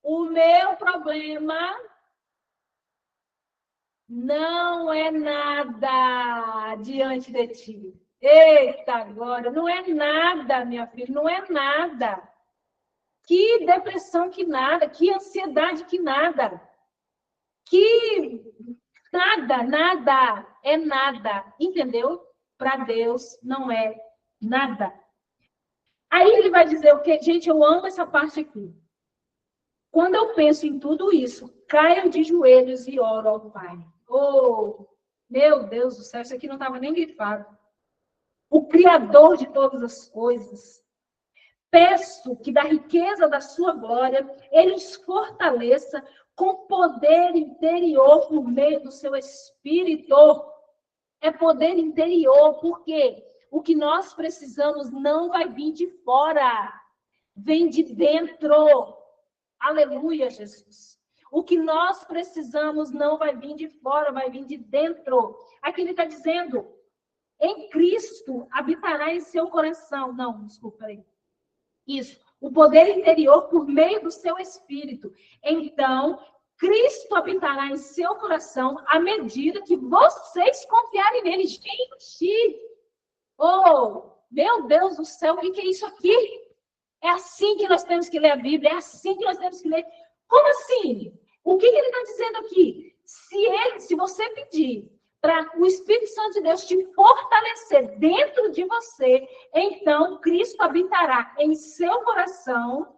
o meu problema não é nada diante de ti. Eita, agora, não é nada, minha filha, não é nada. Que depressão que nada, que ansiedade que nada. Que nada é nada, entendeu? Para Deus não é nada. Aí ele vai dizer o quê? Gente, eu amo essa parte aqui. Quando eu penso em tudo isso, caio de joelhos e oro ao Pai. Oh, meu Deus do céu, isso aqui não estava nem grifado. O Criador de todas as coisas. Peço que da riqueza da sua glória, Ele os fortaleça com poder interior por meio do seu Espírito. É poder interior, porque o que nós precisamos não vai vir de fora, vem de dentro. Aleluia, Jesus. O que nós precisamos não vai vir de fora, vai vir de dentro. Aqui ele está dizendo, em Cristo habitará em seu coração. Não, desculpa aí. Isso, o poder interior por meio do seu Espírito. Então, Cristo habitará em seu coração à medida que vocês confiarem nele. Gente, oh, meu Deus do céu, o que é isso aqui? É assim que nós temos que ler a Bíblia, é assim que nós temos que ler. Como assim? O que ele está dizendo aqui? Se você pedir para o Espírito Santo de Deus te fortalecer dentro de você, então Cristo habitará em seu coração,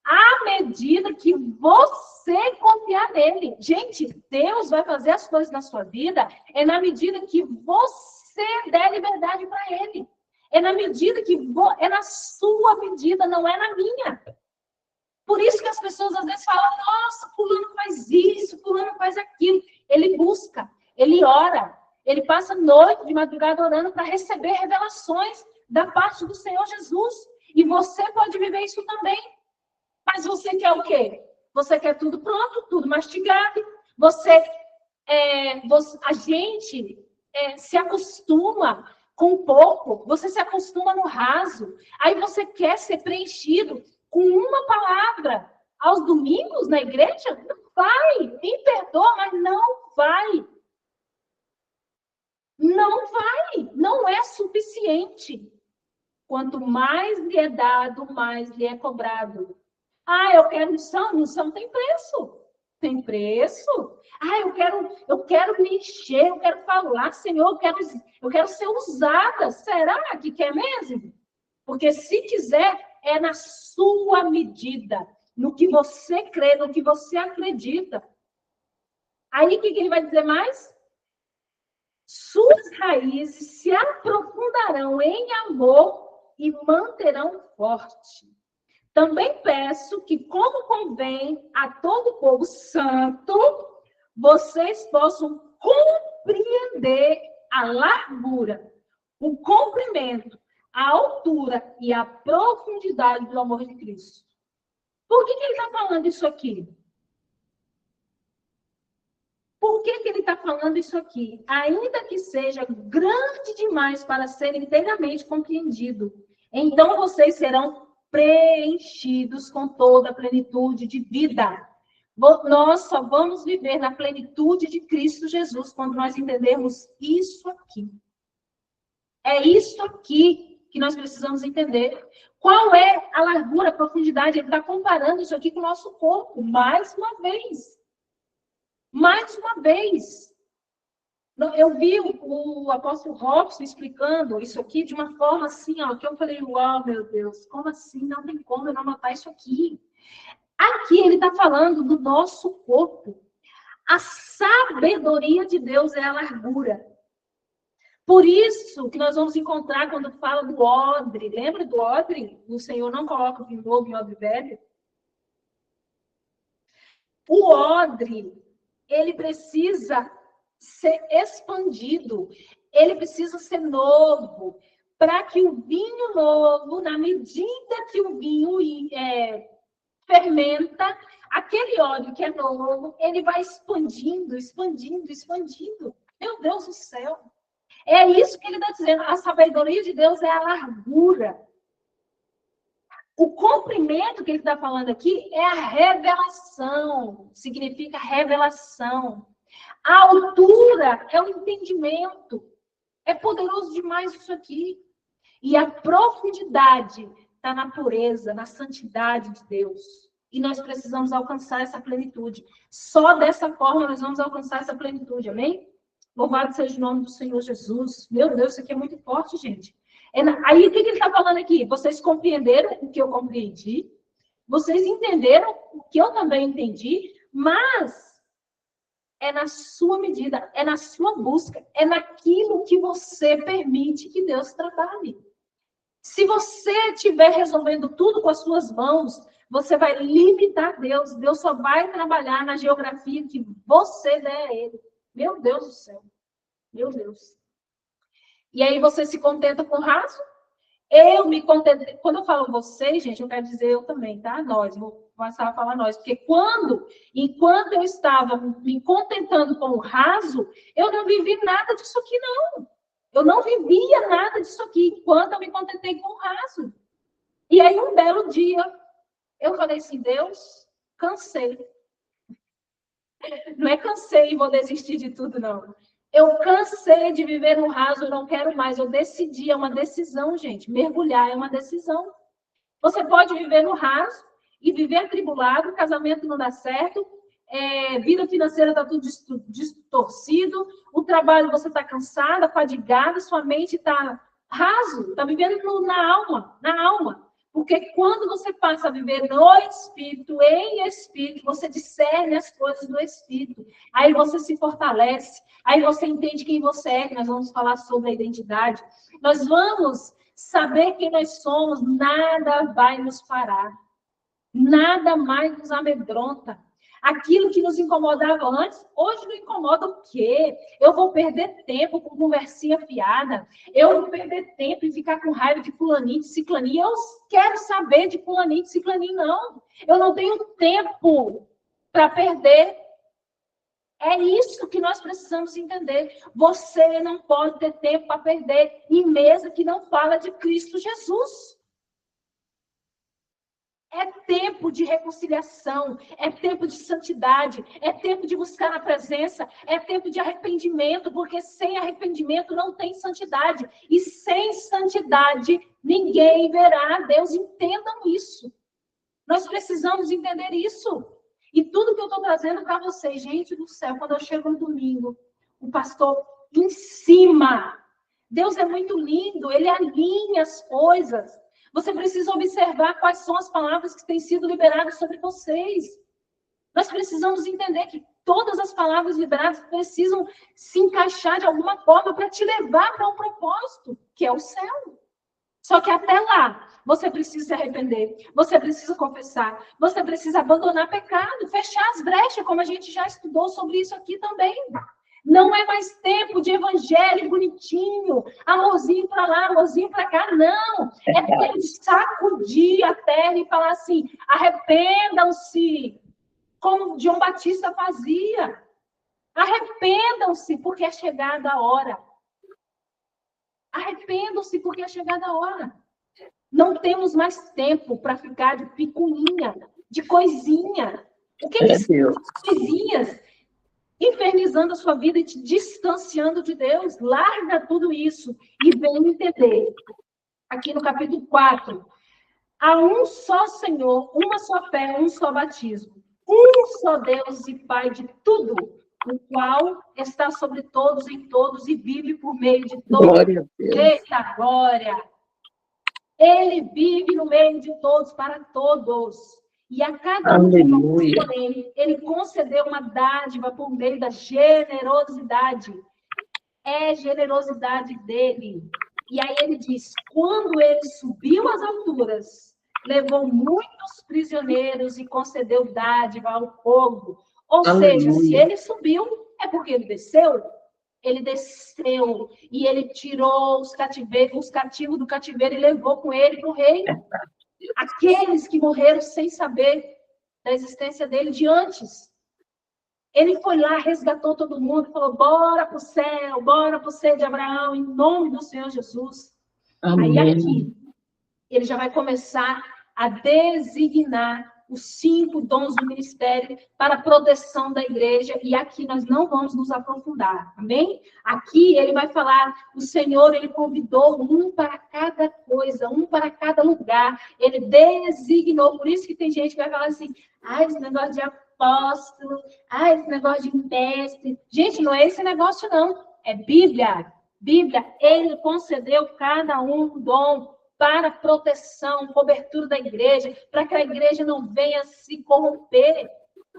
à medida que você confiar nele. Gente, Deus vai fazer as coisas na sua vida é na medida que você der liberdade para ele. É na medida que é na sua medida, não é na minha. Por isso que as pessoas às vezes falam, nossa, fulano faz isso, fulano faz aquilo. Ele busca, ele ora, ele passa noite de madrugada orando para receber revelações da parte do Senhor Jesus. E você pode viver isso também. Mas você quer o quê? Você quer tudo pronto, tudo mastigado. A gente se acostuma com pouco, você se acostuma no raso. Aí você quer ser preenchido com uma palavra aos domingos na igreja? Não vai. Me perdoa, mas não vai. Não vai. Não é suficiente. Quanto mais lhe é dado, mais lhe é cobrado. Eu quero unção. Unção tem preço. Tem preço. Eu quero me encher, eu quero falar, Senhor, eu quero ser usada. Será que quer mesmo? Porque se quiser, é na sua medida, no que você crê, no que você acredita. Aí, o que ele vai dizer mais? Suas raízes se aprofundarão em amor e manterão forte. Também peço que, como convém a todo o povo santo, vocês possam compreender a largura, o comprimento, a altura e a profundidade do amor de Cristo. Por que ele está falando isso aqui? Por que ele está falando isso aqui? Ainda que seja grande demais para ser inteiramente compreendido, então vocês serão preenchidos com toda a plenitude de vida. Nós só vamos viver na plenitude de Cristo Jesus quando nós entendermos isso aqui. É isso aqui. que nós precisamos entender. Qual é a largura, a profundidade? Ele está comparando isso aqui com o nosso corpo, mais uma vez. Mais uma vez. Eu vi o apóstolo Robson explicando isso aqui de uma forma assim, ó, que eu falei, uau, meu Deus, como assim? Não tem como eu não anotar isso aqui. Aqui ele está falando do nosso corpo. A sabedoria de Deus é a largura. Por isso que nós vamos encontrar quando fala do odre. Lembra do odre? O Senhor não coloca o vinho novo em odre velho. O odre, ele precisa ser expandido. Ele precisa ser novo. Para que o vinho novo, na medida que o vinho fermenta, aquele óleo que é novo, ele vai expandindo, expandindo, expandindo. Meu Deus do céu! É isso que ele está dizendo. A sabedoria de Deus é a largura. O comprimento que ele está falando aqui é a revelação. Significa revelação. A altura é o entendimento. É poderoso demais isso aqui. E a profundidade está na pureza, na santidade de Deus. E nós precisamos alcançar essa plenitude. Só dessa forma nós vamos alcançar essa plenitude. Amém? Louvado seja o nome do Senhor Jesus. Meu Deus, isso aqui é muito forte, gente. Aí, o que ele está falando aqui? Vocês compreenderam o que eu compreendi? Vocês entenderam o que eu também entendi? Mas é na sua medida, é na sua busca, é naquilo que você permite que Deus trabalhe. Se você estiver resolvendo tudo com as suas mãos, você vai limitar Deus. Deus só vai trabalhar na geografia que você der a Ele. Meu Deus do céu. Meu Deus. E aí você se contenta com o raso? Eu me contentei. Quando eu falo vocês, gente, eu quero dizer eu também, tá? Nós. Vou começar a falar nós. Porque enquanto eu estava me contentando com o raso, eu não vivi nada disso aqui, não. Eu não vivia nada disso aqui enquanto eu me contentei com o raso. E aí, um belo dia, eu falei assim, Deus, cansei. Não é cansei e vou desistir de tudo, não. Eu cansei de viver no raso, eu não quero mais. Eu decidi, é uma decisão, gente. Mergulhar é uma decisão. Você pode viver no raso e viver atribulado, o casamento não dá certo, vida financeira está tudo distorcido, o trabalho você está cansada, fadigada, sua mente está raso, está vivendo na alma. Porque quando você passa a viver no Espírito, em Espírito, você discerne as coisas do Espírito. Aí você se fortalece, aí você entende quem você é, que nós vamos falar sobre a identidade. Nós vamos saber quem nós somos, nada vai nos parar. Nada mais nos amedronta. Aquilo que nos incomodava antes, hoje não incomoda o quê? Eu vou perder tempo com conversinha fiada. Eu vou perder tempo em ficar com raiva de fulaninho, de ciclaninho. Eu quero saber de fulaninho, de ciclaninho, não. Eu não tenho tempo para perder. É isso que nós precisamos entender. Você não pode ter tempo para perder em mesa que não fala de Cristo Jesus. É tempo de reconciliação, é tempo de santidade, é tempo de buscar a presença, é tempo de arrependimento, porque sem arrependimento não tem santidade. E sem santidade, ninguém verá a Deus. Entendam isso. Nós precisamos entender isso. E tudo que eu estou trazendo para vocês, gente do céu, quando eu chego no domingo, o pastor em cima. Deus é muito lindo, ele alinha as coisas. Você precisa observar quais são as palavras que têm sido liberadas sobre vocês. Nós precisamos entender que todas as palavras liberadas precisam se encaixar de alguma forma para te levar para um propósito, que é o céu. Só que até lá, você precisa se arrepender, você precisa confessar, você precisa abandonar pecado, fechar as brechas, como a gente já estudou sobre isso aqui também. Não é mais tempo de evangelho bonitinho, amorzinho para lá, amorzinho para cá, não. É tempo de sacudir a terra e falar assim, arrependam-se, como João Batista fazia. Arrependam-se, porque é chegada a hora. Arrependam-se, porque é chegada a hora. Não temos mais tempo para ficar de picuinha, de coisinha. O que são coisinhas? Infernizando a sua vida e te distanciando de Deus. Larga tudo isso e vem entender aqui no capítulo 4. Há um só Senhor, uma só fé, um só batismo. Um só Deus e Pai de tudo, o qual está sobre todos, em todos e vive por meio de todos. Glória a Deus. Eita, glória! Ele vive no meio de todos, para todos. E a cada um de nós, porém, ele concedeu uma dádiva por meio da generosidade. É generosidade dele. E aí ele diz, quando ele subiu às alturas, levou muitos prisioneiros e concedeu dádiva ao povo. Ou seja, se ele subiu, é porque ele desceu. Ele desceu e ele tirou os cativos do cativeiro e levou com ele para o reino. Aqueles que morreram sem saber da existência dele de antes. Ele foi lá, resgatou todo mundo, falou, bora para o céu de Abraão, em nome do Senhor Jesus. Amém. Aí aqui, ele já vai começar a designar os 5 dons do ministério para a proteção da igreja, e aqui nós não vamos nos aprofundar, amém? Aqui ele vai falar, o Senhor, ele convidou um para cada coisa, um para cada lugar, ele designou, por isso que tem gente que vai falar assim, esse negócio de apóstolo, esse negócio de mestre, gente, não é esse negócio não, é Bíblia, ele concedeu cada um um dom, para proteção, cobertura da igreja, para que a igreja não venha se corromper.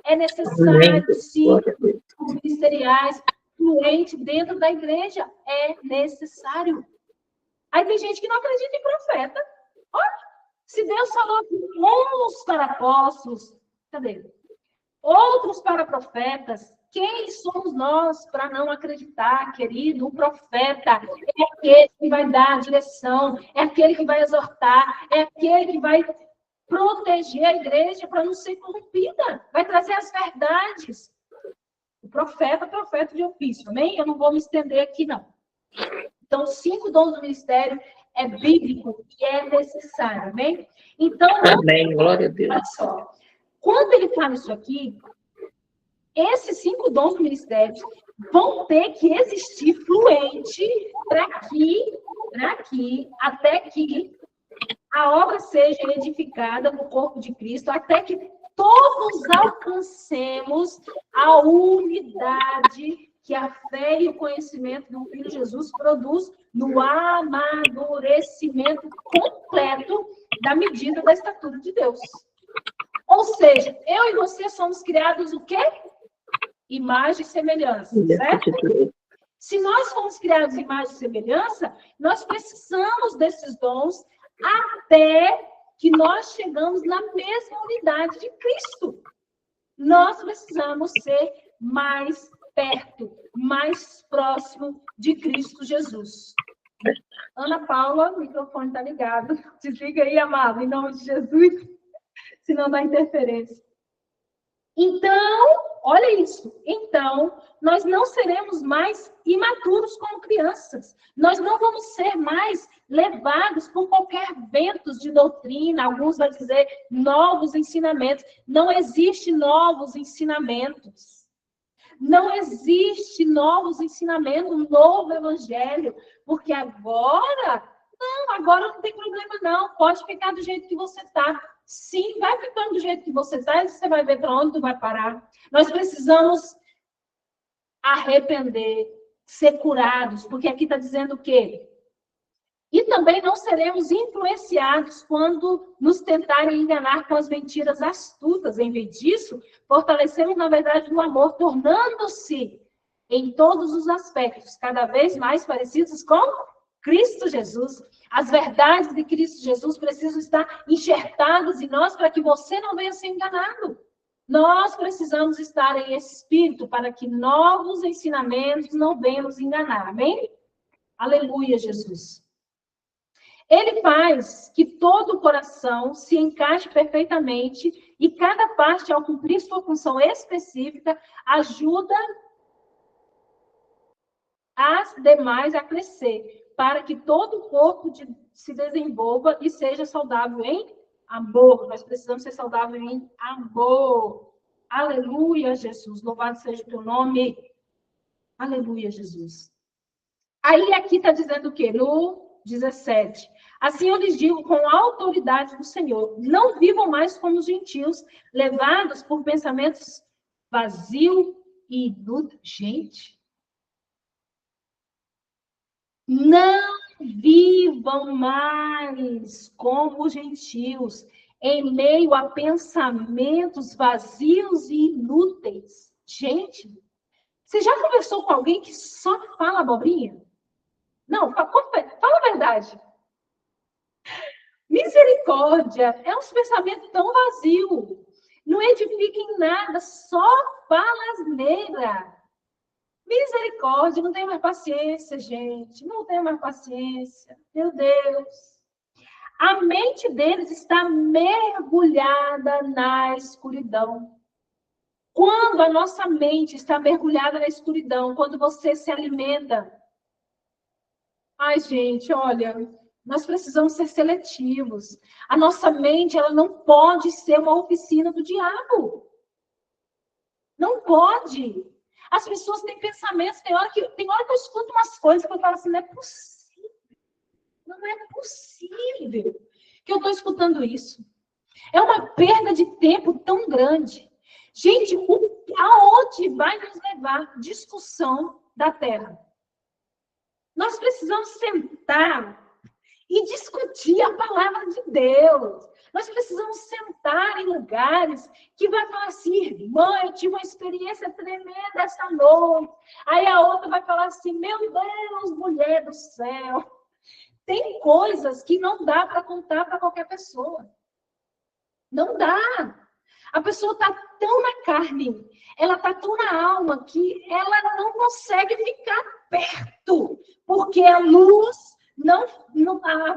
É necessário, sim, os ministeriais fluentes dentro da igreja. É necessário. Aí tem gente que não acredita em profeta. Olha, se Deus falou que uns para apóstolos, cadê? Outros para profetas, quem somos nós para não acreditar, querido? O profeta é aquele que vai dar a direção, é aquele que vai exortar, é aquele que vai proteger a igreja para não ser corrompida, vai trazer as verdades. O profeta de ofício, amém? Eu não vou me estender aqui, não. Então, 5 dons do ministério é bíblico e é necessário, amém? Então, amém, glória a Deus. Olha só, quando ele fala isso aqui, esses 5 dons do ministério vão ter que existir fluente até que a obra seja edificada no corpo de Cristo, até que todos alcancemos a unidade que a fé e o conhecimento do Filho Jesus produz no amadurecimento completo da medida da estatura de Deus. Ou seja, eu e você somos criados o quê? Imagem e semelhança, certo? Se nós fomos criados em imagem e semelhança, nós precisamos desses dons até que nós chegamos na mesma unidade de Cristo. Nós precisamos ser mais perto, mais próximo de Cristo Jesus. Ana Paula, o microfone está ligado. Desliga aí, amado, em nome de Jesus, senão dá interferência. Então, olha isso. Então, nós não seremos mais imaturos como crianças. Nós não vamos ser mais levados por qualquer vento de doutrina. Alguns vão dizer novos ensinamentos. Não existe novos ensinamentos. Não existe novos ensinamentos, um novo evangelho. Porque agora não tem problema não. Pode ficar do jeito que você está. Sim, vai ficando do jeito que você está e você vai ver para onde tu vai parar. Nós precisamos arrepender, ser curados, porque aqui está dizendo o quê? E também não seremos influenciados quando nos tentarem enganar com as mentiras astutas. Em vez disso, fortalecemos, na verdade, o amor, tornando-se, em todos os aspectos, cada vez mais parecidos com Cristo Jesus. As verdades de Cristo Jesus precisam estar enxertadas em nós para que você não venha ser enganado. Nós precisamos estar em espírito para que novos ensinamentos não venham nos enganar. Amém? Aleluia, Jesus. Ele faz que todo o coração se encaixe perfeitamente e cada parte, ao cumprir sua função específica, ajuda as demais a crescer, para que todo o corpo se desenvolva e seja saudável em amor. Nós precisamos ser saudáveis em amor. Aleluia, Jesus. Louvado seja o teu nome. Aleluia, Jesus. Aí aqui está dizendo o quê? No 17. Assim eu lhes digo com a autoridade do Senhor, não vivam mais como os gentios, levados por pensamentos vazios e inúteis. Gente, não vivam mais como os gentios, em meio a pensamentos vazios e inúteis. Gente, você já conversou com alguém que só fala abobrinha? Não, fala a verdade. Misericórdia, é um pensamento tão vazio. Não edifica em nada, só fala asneira. Misericórdia, não tem mais paciência, gente. Não tem mais paciência. Meu Deus. A mente deles está mergulhada na escuridão. Quando a nossa mente está mergulhada na escuridão, quando você se alimenta. Ai, gente, olha, nós precisamos ser seletivos. A nossa mente, ela não pode ser uma oficina do diabo. Não pode. As pessoas têm pensamentos, tem hora que eu escuto umas coisas que eu falo assim, não é possível. Não é possível que eu estou escutando isso. É uma perda de tempo tão grande. Gente, aonde vai nos levar discussão da terra? Nós precisamos sentar e discutir a palavra de Deus. Nós precisamos sentar em lugares que vai falar assim, irmã, eu tive uma experiência tremenda essa noite. Aí a outra vai falar assim, meu Deus, mulher do céu. Tem coisas que não dá para contar para qualquer pessoa. Não dá. A pessoa está tão na carne, ela está tão na alma, que ela não consegue ficar perto, porque a luz,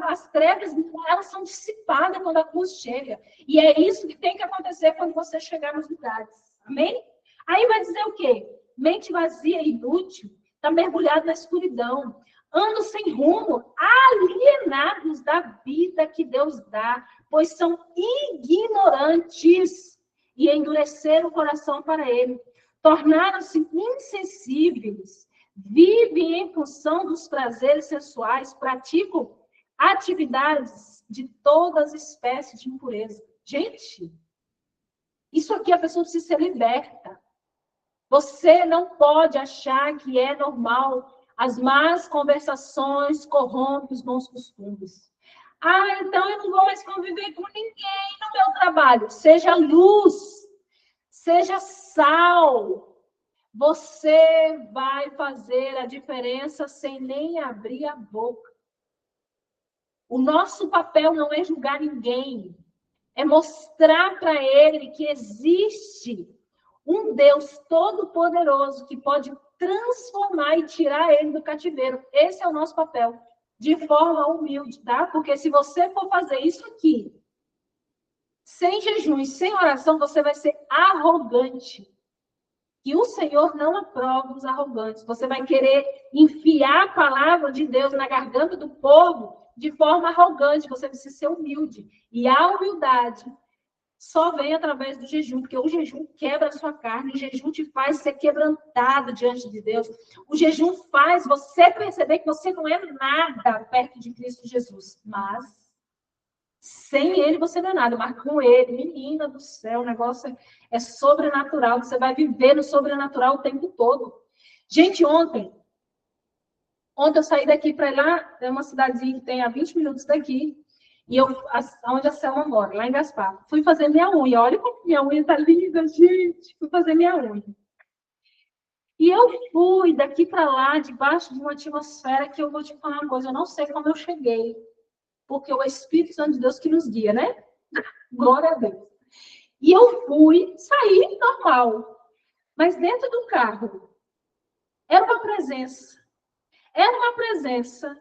as trevas, elas são dissipadas quando a luz chega. E é isso que tem que acontecer quando você chegar nos lugares. Amém? Aí vai dizer o quê? Mente vazia e inútil, está mergulhado na escuridão. Andam sem rumo, alienados da vida que Deus dá, pois são ignorantes e endureceram o coração para ele. Tornaram-se insensíveis, vivem em função dos prazeres sensuais, praticam atividades de todas as espécies de impureza. Gente, isso aqui a pessoa precisa ser liberta. Você não pode achar que é normal. As más conversações corrompem os bons costumes. Ah, então eu não vou mais conviver com ninguém no meu trabalho. Seja luz, seja sal. Você vai fazer a diferença sem nem abrir a boca. O nosso papel não é julgar ninguém. É mostrar para ele que existe um Deus todo-poderoso que pode transformar e tirar ele do cativeiro. Esse é o nosso papel, de forma humilde, tá? Porque se você for fazer isso aqui, sem jejum e sem oração, você vai ser arrogante. E o Senhor não aprova os arrogantes. Você vai querer enfiar a palavra de Deus na garganta do povo de forma arrogante. Você precisa ser humilde. E a humildade só vem através do jejum, porque o jejum quebra a sua carne, o jejum te faz ser quebrantado diante de Deus. O jejum faz você perceber que você não é nada perto de Cristo Jesus. Mas sem ele você não é nada, mas com ele, menina do céu, o negócio é sobrenatural, você vai viver no sobrenatural o tempo todo. Gente, ontem eu saí daqui para lá, é uma cidadezinha que tem a 20 minutos daqui, e onde a Selma mora, lá em Gaspar. Fui fazer minha unha, olha como minha unha tá linda, gente, fui fazer minha unha. E eu fui daqui para lá, debaixo de uma atmosfera que eu vou te falar uma coisa, eu não sei como eu cheguei. Porque o Espírito Santo de Deus que nos guia, né? Glória a Deus. E eu saí normal. Mas dentro do carro, era uma presença. Era uma presença.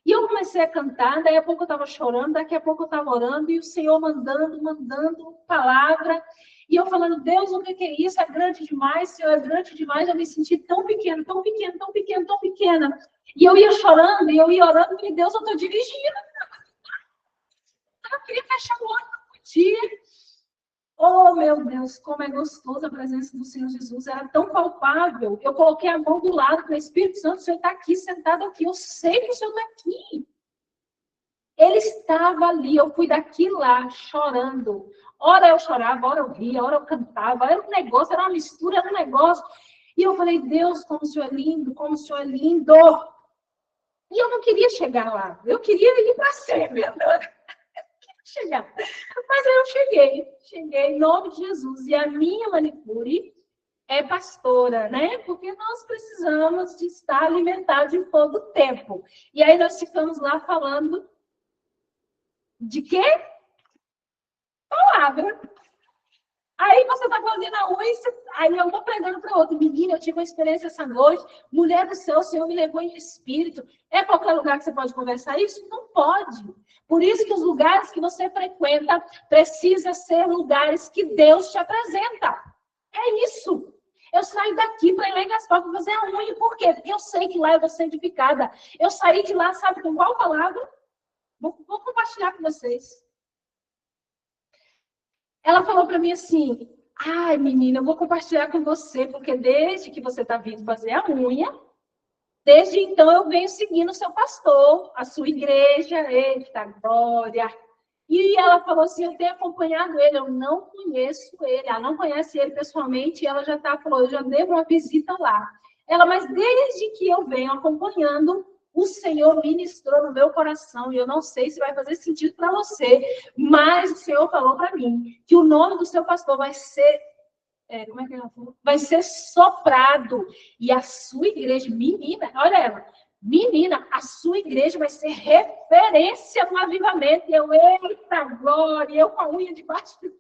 E eu comecei a cantar, daí a pouco eu estava chorando, daqui a pouco eu estava orando, e o Senhor mandando palavra. E eu falando, Deus, o que é isso? É grande demais, Senhor, é grande demais. Eu me senti tão pequena, tão pequena, tão pequena, tão pequena. E eu ia chorando, e eu ia orando, porque Deus, eu estou dirigindo. Eu queria fechar o olho, não podia. Oh, meu Deus, como é gostoso a presença do Senhor Jesus. Era tão palpável. Eu coloquei a mão do lado para o Espírito Santo. O Senhor está aqui, sentado aqui. Eu sei que o Senhor está aqui. Ele estava ali, eu fui daqui lá, chorando. Ora eu chorava, ora eu ria, ora eu cantava. Era um negócio, era uma mistura, era um negócio. E eu falei, Deus, como o Senhor é lindo, como o Senhor é lindo. E eu não queria chegar lá. Eu queria ir para sempre. Chegar. Mas aí eu cheguei em nome de Jesus. E a minha manicure é pastora, né? Porque nós precisamos de estar alimentados em todo o tempo. E aí nós ficamos lá falando de quê? Palavra. Aí você está fazendo a unha, aí eu vou pregando para outro. Menina, eu tive uma experiência essa noite. Mulher do céu, o Senhor me levou em espírito. É qualquer lugar que você pode conversar isso? Não pode. Por isso que os lugares que você frequenta precisam ser lugares que Deus te apresenta. É isso. Eu saí daqui para ir lá em Gaspar para fazer a unha. Por quê? Porque eu sei que lá eu vou ser edificada. Eu saí de lá, sabe com qual palavra? Vou compartilhar com vocês. Ela falou para mim assim, ai, menina, eu vou compartilhar com você, porque desde que você está vindo fazer a unha, desde então eu venho seguindo o seu pastor, a sua igreja, eita, glória. E ela falou assim, eu tenho acompanhado ele, eu não conheço ele, ela não conhece ele pessoalmente, e ela já falou, eu já devo uma visita lá. Ela, mas desde que eu venho acompanhando, o Senhor ministrou no meu coração, e eu não sei se vai fazer sentido para você, mas o Senhor falou para mim que o nome do seu pastor vai ser, como é que ela falou? Vai ser soprado, e a sua igreja, menina, olha ela, menina, a sua igreja vai ser referência no avivamento, e eu, eita glória, eu com a unha de baixo. Eu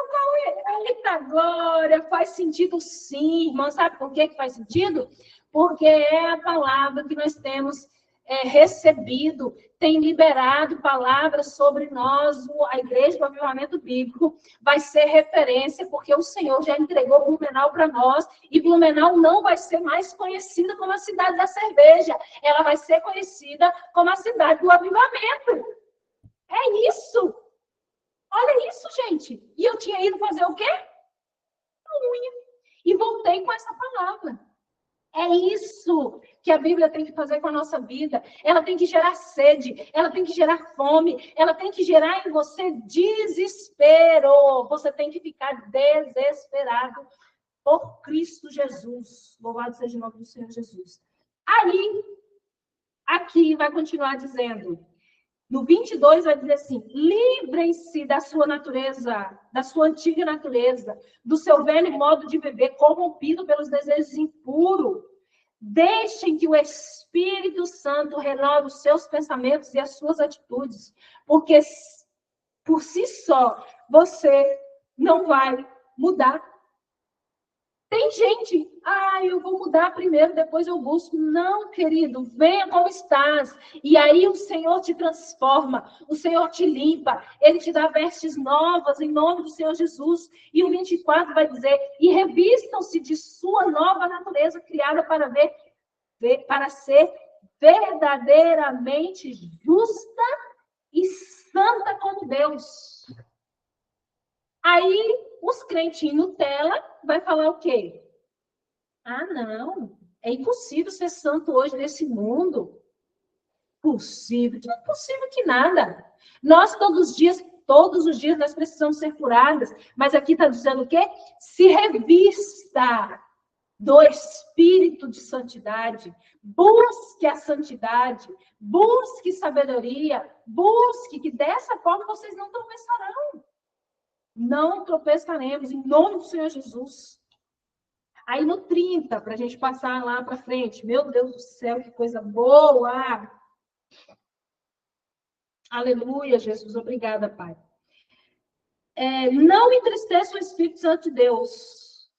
com a unha, eita glória, faz sentido sim, irmão, sabe por que faz sentido? Porque é a palavra que nós temos recebido, tem liberado palavras sobre nós, a Igreja do Avivamento Bíblico vai ser referência, porque o Senhor já entregou Blumenau para nós, e Blumenau não vai ser mais conhecida como a cidade da cerveja, ela vai ser conhecida como a cidade do avivamento. É isso! Olha isso, gente! E eu tinha ido fazer o quê? A unha. E voltei com essa palavra. É isso que a Bíblia tem que fazer com a nossa vida. Ela tem que gerar sede, ela tem que gerar fome, ela tem que gerar em você desespero. Você tem que ficar desesperado por Cristo Jesus. Louvado seja o nome do Senhor Jesus. Aí, aqui vai continuar dizendo, no 22 vai dizer assim, livrem-se da sua natureza, da sua antiga natureza, do seu velho modo de viver, corrompido pelos desejos impuros. Deixem que o Espírito Santo renove os seus pensamentos e as suas atitudes, porque por si só você não vai mudar. Tem gente, eu vou mudar primeiro, depois eu busco. Não, querido, venha como estás. E aí o Senhor te transforma, o Senhor te limpa, Ele te dá vestes novas em nome do Senhor Jesus. E o 24 vai dizer, e revistam-se de sua nova natureza criada para ser verdadeiramente justa e santa como Deus. Aí, os crentinhos Nutella vai falar o quê? Não, é impossível ser santo hoje nesse mundo. Possível, não é possível que nada. Nós, todos os dias, nós precisamos ser curadas. Mas aqui está dizendo o quê? Se revista do espírito de santidade. Busque a santidade. Busque sabedoria. Busque, que dessa forma vocês não tropeçarão. Não tropeçaremos, em nome do Senhor Jesus. Aí no 30, para a gente passar lá para frente. Meu Deus do céu, que coisa boa! Aleluia, Jesus. Obrigada, Pai. Não entristeça o Espírito Santo de Deus.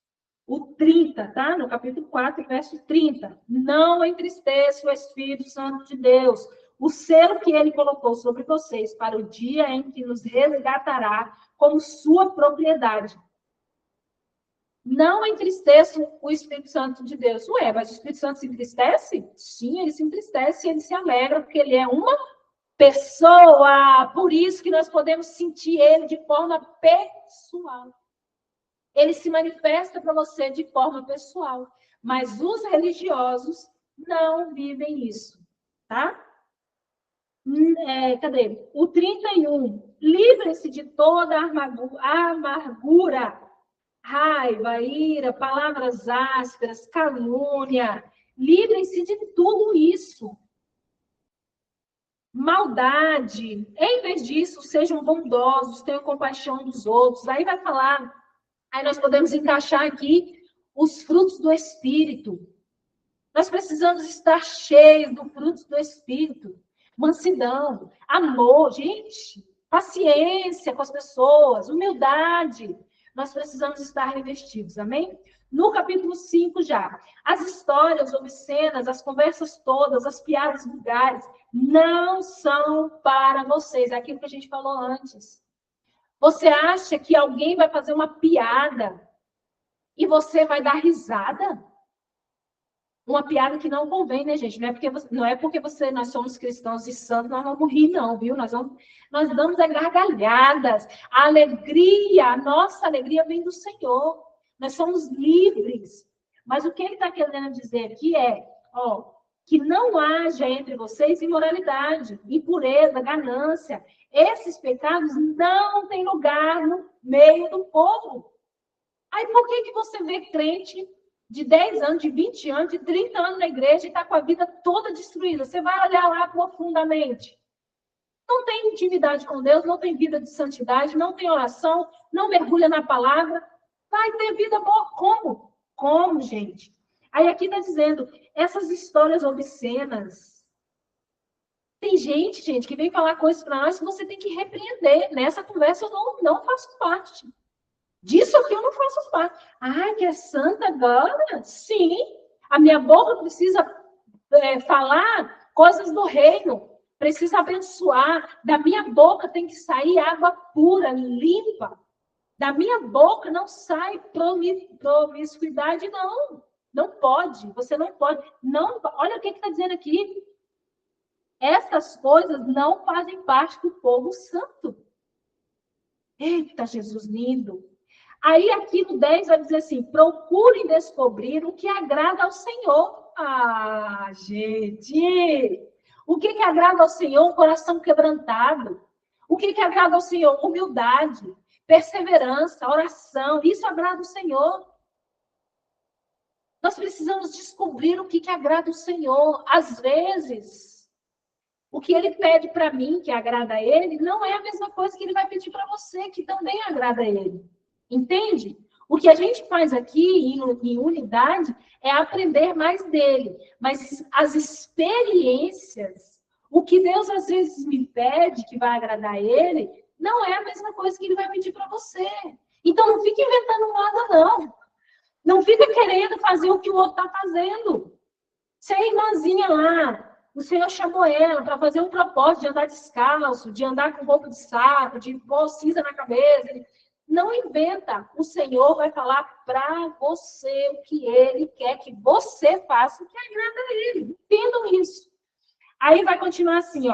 O 30, tá? No capítulo 4, verso 30. Não entristeça o Espírito Santo de Deus. O selo que ele colocou sobre vocês para o dia em que nos resgatará como sua propriedade. Não entristeça o Espírito Santo de Deus. Ué, mas o Espírito Santo se entristece? Sim, ele se entristece e ele se alegra, porque ele é uma pessoa. Por isso que nós podemos sentir ele de forma pessoal. Ele se manifesta para você de forma pessoal. Mas os religiosos não vivem isso, tá? Cadê? O 31. Livrem-se de toda amargura, raiva, ira, palavras ásperas, calúnia. Livrem-se de tudo isso. Maldade. Em vez disso, sejam bondosos, tenham compaixão dos outros. Aí vai falar, aí nós podemos encaixar aqui os frutos do Espírito. Nós precisamos estar cheios dos frutos do Espírito. Mansidão, amor, gente, paciência com as pessoas, humildade. Nós precisamos estar revestidos, amém? No capítulo 5 já, as histórias obscenas, as conversas todas, as piadas vulgares, não são para vocês. É aquilo que a gente falou antes. Você acha que alguém vai fazer uma piada e você vai dar risada? Uma piada que não convém, né, gente? Não é porque nós somos cristãos e santos, nós vamos rir, não, viu? Nós damos gargalhadas. A alegria, a nossa alegria vem do Senhor. Nós somos livres. Mas o que ele está querendo dizer aqui é, que não haja entre vocês imoralidade, impureza, ganância. Esses pecados não têm lugar no meio do povo. Aí por que você vê crente de 10 anos, de 20 anos, de 30 anos na igreja e está com a vida toda destruída? Você vai olhar lá profundamente. Não tem intimidade com Deus, não tem vida de santidade, não tem oração, não mergulha na palavra. Vai ter vida boa como? Como, gente? Aí aqui está dizendo, essas histórias obscenas. Tem gente, que vem falar coisas para nós que você tem que repreender. Nessa conversa eu não faço parte. Disso aqui eu não faço parte. Ah, que é santa agora? Sim. A minha boca precisa falar coisas do reino. Precisa abençoar. Da minha boca tem que sair água pura, limpa. Da minha boca não sai promiscuidade, não. Não pode. Você não pode. Não, olha o que está dizendo aqui. Essas coisas não fazem parte do povo santo. Eita, Jesus lindo. Aí aqui no 10 vai dizer assim, procurem descobrir o que agrada ao Senhor. Ah, gente! O que agrada ao Senhor? Um coração quebrantado. O que agrada ao Senhor? Humildade, perseverança, oração. Isso agrada ao Senhor. Nós precisamos descobrir o que agrada ao Senhor. Às vezes, o que Ele pede para mim, que agrada a Ele, não é a mesma coisa que Ele vai pedir para você, que também agrada a Ele. Entende? O que a gente faz aqui em unidade é aprender mais dele. Mas as experiências, o que Deus às vezes me pede, que vai agradar a Ele, não é a mesma coisa que Ele vai pedir para você. Então não fica inventando nada, não. Não fica querendo fazer o que o outro está fazendo. Se a irmãzinha lá, o Senhor chamou ela para fazer um propósito de andar descalço, de andar com roupa de saco, de pôr cinza na cabeça. Não inventa. O Senhor vai falar para você o que Ele quer que você faça, o que agrada a Ele. Entendam isso. Aí vai continuar assim,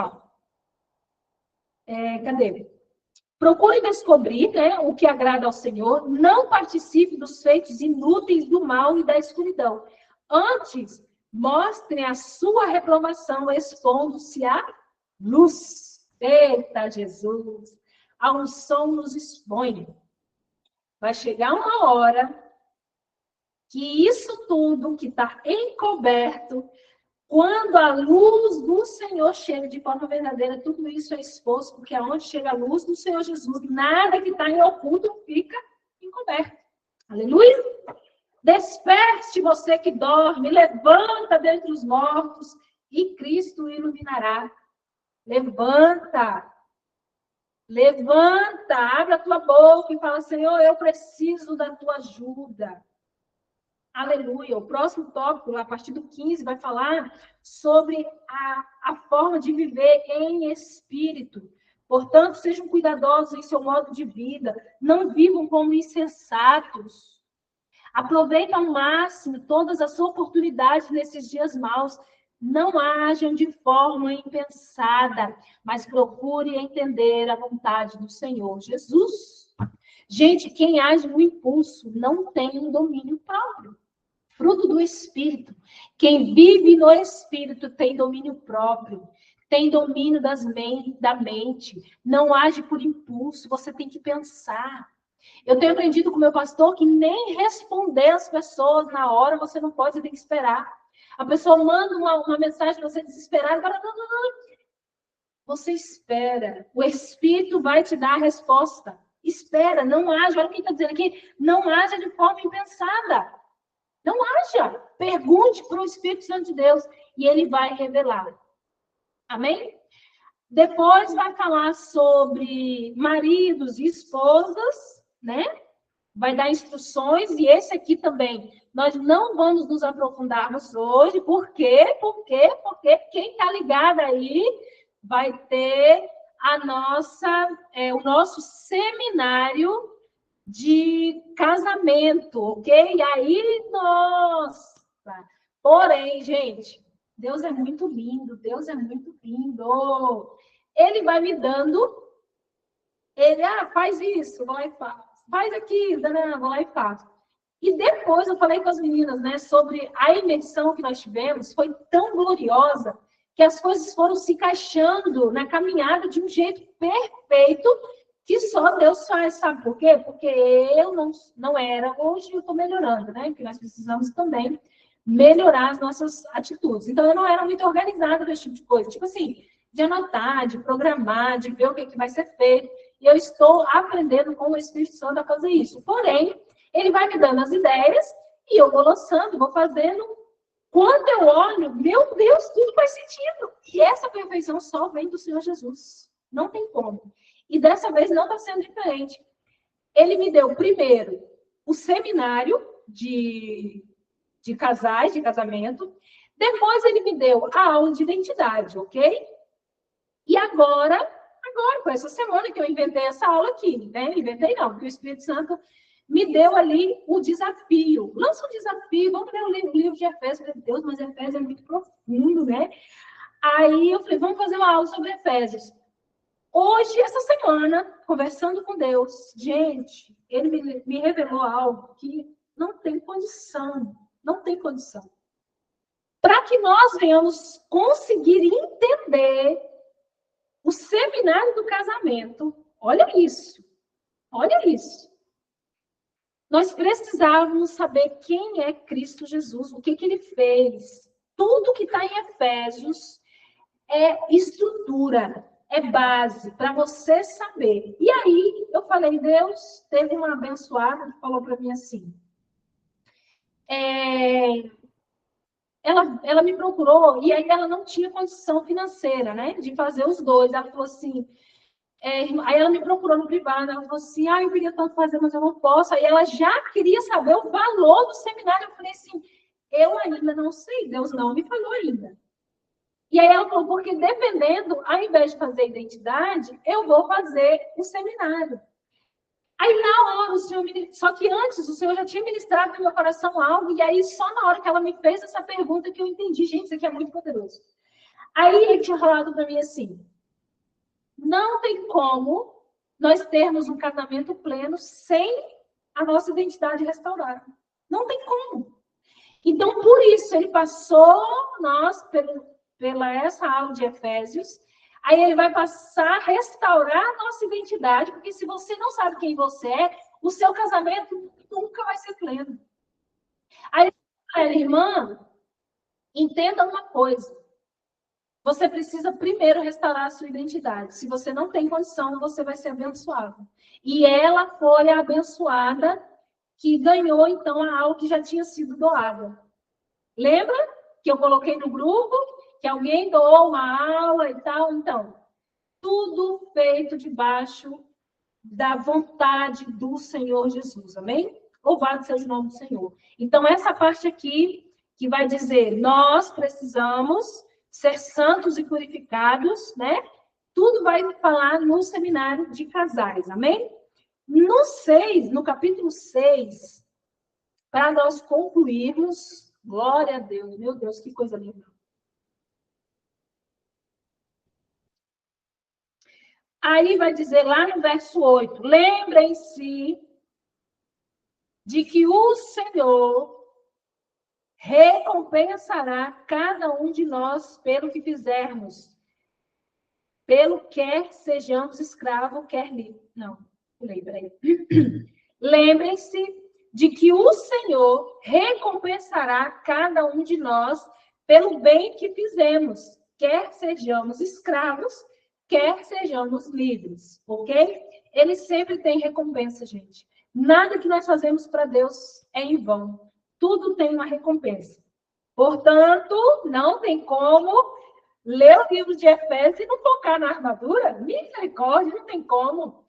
cadê? Procure descobrir, né, o que agrada ao Senhor. Não participe dos feitos inúteis do mal e da escuridão. Antes, mostrem a sua reprovação, expondo-se à luz. Eita, Jesus! A unção nos expõe. Vai chegar uma hora que isso tudo que está encoberto, quando a luz do Senhor chega de forma verdadeira, tudo isso é exposto, porque aonde chega a luz do Senhor Jesus, nada que está em oculto fica encoberto. Aleluia! Desperte você que dorme, levanta dentre os mortos e Cristo iluminará. Levanta! Levanta, abre a tua boca e fala, Senhor, eu preciso da tua ajuda. Aleluia. O próximo tópico, a partir do 15, vai falar sobre a forma de viver em espírito. Portanto, sejam cuidadosos em seu modo de vida. Não vivam como insensatos. Aproveitem ao máximo todas as oportunidades nesses dias maus. Não ajam de forma impensada, mas procure entender a vontade do Senhor Jesus. Gente, quem age no impulso não tem um domínio próprio. Fruto do Espírito. Quem vive no Espírito tem domínio próprio. tem domínio da mente, não age por impulso, você tem que pensar. Eu tenho aprendido com o meu pastor que nem responder as pessoas na hora você não pode, você tem que esperar. A pessoa manda uma mensagem, você desesperado, fala, não. Você espera. O Espírito vai te dar a resposta. Espera, não haja. Olha o que está dizendo aqui. Não haja de forma impensada. Não haja. Pergunte para o Espírito Santo de Deus e ele vai revelar. Amém? Depois vai falar sobre maridos e esposas, né? Vai dar instruções, e esse aqui também nós não vamos nos aprofundarmos hoje. Por quê? Porque quem está ligado aí vai ter o nosso seminário de casamento, ok? E aí, nossa! Porém, gente, Deus é muito lindo, Deus é muito lindo. Ele vai me dando, faz isso, vou lá e faço. Faz aqui, vou lá e faço. E depois eu falei com as meninas, né, sobre a imersão que nós tivemos, foi tão gloriosa, que as coisas foram se encaixando na caminhada de um jeito perfeito, que só Deus faz, sabe por quê? Porque eu não era, hoje eu estou melhorando, né? Porque nós precisamos também melhorar as nossas atitudes. Então, eu não era muito organizada desse tipo de coisa. Tipo assim, de anotar, de programar, de ver o que vai ser feito. E eu estou aprendendo com o Espírito Santo a fazer isso. Porém, ele vai me dando as ideias e eu vou lançando, vou fazendo. Quando eu olho, meu Deus, tudo faz sentido. E essa perfeição só vem do Senhor Jesus. Não tem como. E dessa vez não está sendo diferente. Ele me deu, primeiro, o seminário de casais, de casamento. Depois ele me deu a aula de identidade, ok? E agora, com essa semana que eu inventei essa aula aqui, né? Inventei não, porque o Espírito Santo me deu ali o desafio. Lança um desafio, vamos ler o livro de Efésios. Eu falei, Deus, mas Efésios é muito profundo, né? Aí eu falei, vamos fazer uma aula sobre Efésios. Hoje, essa semana, conversando com Deus, gente, ele me revelou algo que não tem condição. Não tem condição. Para que nós venhamos conseguir entender o seminário do casamento, olha isso. Olha isso. Nós precisávamos saber quem é Cristo Jesus, o que ele fez. Tudo que está em Efésios é estrutura, é base para você saber. E aí, eu falei, Deus, teve uma abençoada que falou para mim assim, ela me procurou e aí ela não tinha condição financeira, né, de fazer os dois. Ela falou assim, aí ela me procurou no privado, ela falou assim, eu queria tanto fazer, mas eu não posso. Aí ela já queria saber o valor do seminário. Eu falei assim, eu ainda não sei, Deus não me falou ainda. E aí ela falou, porque dependendo, ao invés de fazer identidade, eu vou fazer o seminário. Aí na hora, o Senhor só que antes o Senhor já tinha ministrado no meu coração algo, e aí só na hora que ela me fez essa pergunta que eu entendi, gente, isso aqui é muito poderoso. Aí ele tinha falado para mim assim, não tem como nós termos um casamento pleno sem a nossa identidade restaurada. Não tem como. Então, por isso, ele passou nós pela essa aula de Efésios, aí ele vai passar a restaurar a nossa identidade, porque se você não sabe quem você é, o seu casamento nunca vai ser pleno. Aí, irmã, entenda uma coisa. Você precisa primeiro restaurar a sua identidade. Se você não tem condição, você vai ser abençoado. E ela foi a abençoada que ganhou, então, a aula que já tinha sido doada. Lembra que eu coloquei no grupo que alguém doou uma aula e tal? Então, tudo feito debaixo da vontade do Senhor Jesus, amém? Louvado seja o nome do Senhor. Então, essa parte aqui que vai dizer, nós precisamos ser santos e purificados, né? Tudo vai falar no seminário de casais, amém? No capítulo 6, para nós concluirmos, glória a Deus, meu Deus, que coisa linda. Aí vai dizer lá no verso 8, lembrem-se de que o Senhor recompensará cada um de nós pelo que fizermos, pelo quer sejamos escravos, quer livre. Não, pulei, peraí. Lembrem-se de que o Senhor recompensará cada um de nós pelo bem que fizemos, quer sejamos escravos, quer sejamos livres, ok? Ele sempre tem recompensa, gente. Nada que nós fazemos para Deus é em vão. Tudo tem uma recompensa. Portanto, não tem como ler o livro de Efésios e não focar na armadura. Misericórdia, não tem como.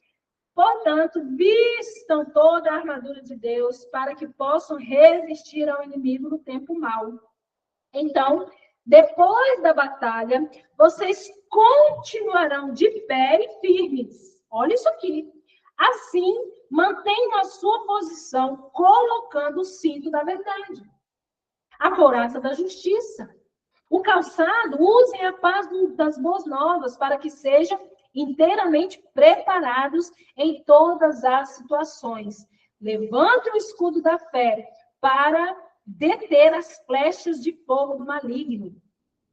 Portanto, vistam toda a armadura de Deus para que possam resistir ao inimigo no tempo mau. Então, depois da batalha, vocês continuarão de pé e firmes. Olha isso aqui. Assim, mantenham a sua posição, colocando o cinto da verdade, a couraça da justiça, o calçado. Usem a paz das boas novas para que sejam inteiramente preparados em todas as situações. Levantem o escudo da fé para deter as flechas de fogo do maligno.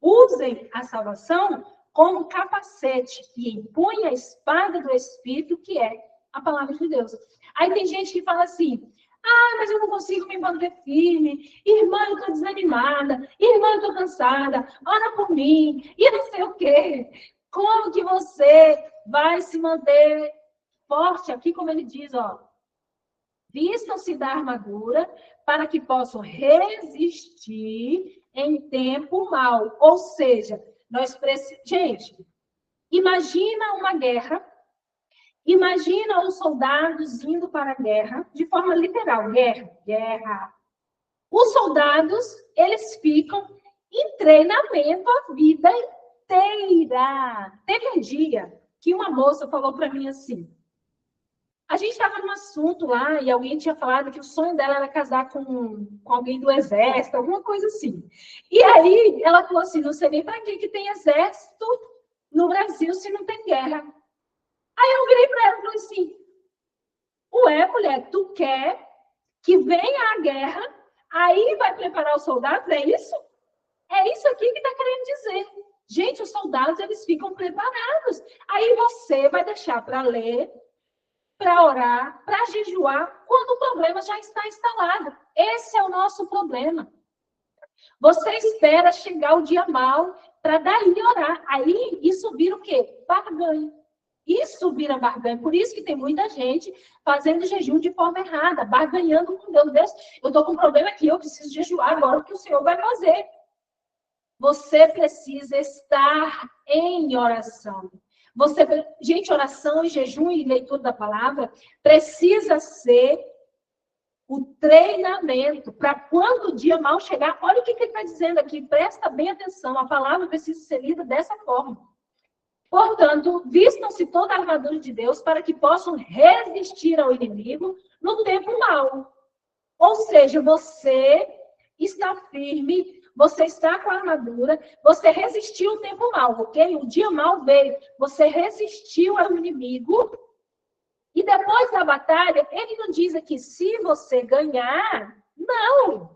Usem a salvação como capacete e empunhem a espada do Espírito, que é a palavra de Deus. Aí tem gente que fala assim: mas eu não consigo me manter firme. Irmã, eu estou desanimada. Irmã, eu estou cansada. Ora por mim. E não sei o quê. Como que você vai se manter forte? Aqui, como ele diz, vistam-se da armadura para que possam resistir em tempo mau. Ou seja, nós precisamos... Gente, imagina uma guerra. Imagina os soldados indo para a guerra, de forma literal, guerra. Os soldados, eles ficam em treinamento a vida inteira. Teve um dia que uma moça falou para mim assim, a gente estava num assunto lá e alguém tinha falado que o sonho dela era casar com alguém do exército, alguma coisa assim. E aí ela falou assim, não sei nem para que tem exército no Brasil se não tem guerra. Aí eu virei para ela e falei assim, ué, mulher, tu quer que venha a guerra, aí vai preparar os soldados? É isso? É isso aqui que está querendo dizer. Gente, os soldados, eles ficam preparados. Aí você vai deixar para ler, para orar, para jejuar, quando o problema já está instalado. Esse é o nosso problema. Você espera chegar o dia mau para daí orar. Aí isso vira o quê? Barganha. Isso vira barganha. Por isso que tem muita gente fazendo jejum de forma errada, barganhando com Deus. Deus, eu estou com um problema aqui, eu preciso jejuar agora, o que o Senhor vai fazer? Você precisa estar em oração. Gente, oração e jejum e leitura da palavra precisa ser o treinamento para quando o dia mau chegar. Olha o que ele está dizendo aqui, presta bem atenção. A palavra precisa ser lida dessa forma. Portanto, vistam-se toda a armadura de Deus para que possam resistir ao inimigo no tempo mau. Ou seja, você está firme, você está com a armadura, você resistiu o tempo mau, ok? O dia mau veio, você resistiu ao inimigo. E depois da batalha, ele não diz aqui, se você ganhar, não.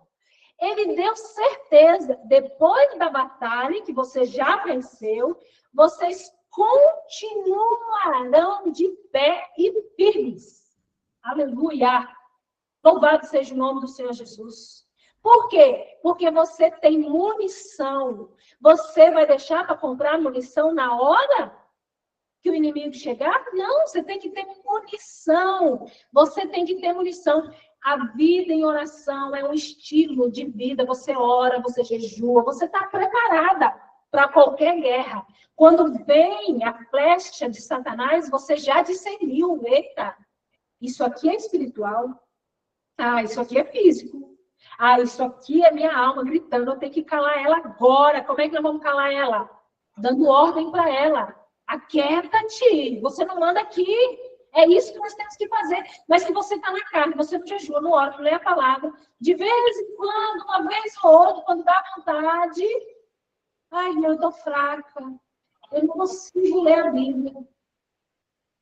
Ele deu certeza, depois da batalha, que você já venceu, vocês continuarão de pé e firmes. Aleluia! Louvado seja o nome do Senhor Jesus. Por quê? Porque você tem munição. Você vai deixar para comprar munição na hora que o inimigo chegar? Não, você tem que ter munição. Você tem que ter munição. A vida em oração é um estilo de vida. Você ora, você jejua, você está preparada para qualquer guerra. Quando vem a flecha de Satanás, você já discerniu, eita, isso aqui é espiritual. Isso aqui é físico. Isso aqui é minha alma gritando, eu tenho que calar ela agora. Como é que nós vamos calar ela? Dando ordem para ela. Aquieta-te, você não manda aqui. É isso que nós temos que fazer. Mas se você está na carne, você não jejua, não ora, não lê a palavra, de vez em quando, uma vez ou outra, quando dá vontade, eu estou fraca, eu não consigo ler a Bíblia.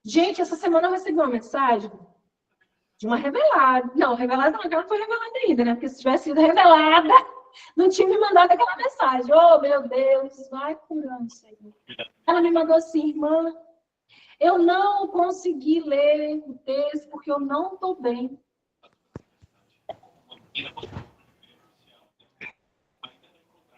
Gente, essa semana eu recebi uma mensagem de uma revelada. Não, revelada não, ela não foi revelada ainda, né? Porque se tivesse sido revelada, Não tinha me mandado aquela mensagem. Oh, meu Deus, vai curando, Senhor. Ela me mandou assim, irmã, eu não consegui ler o texto porque eu não estou bem.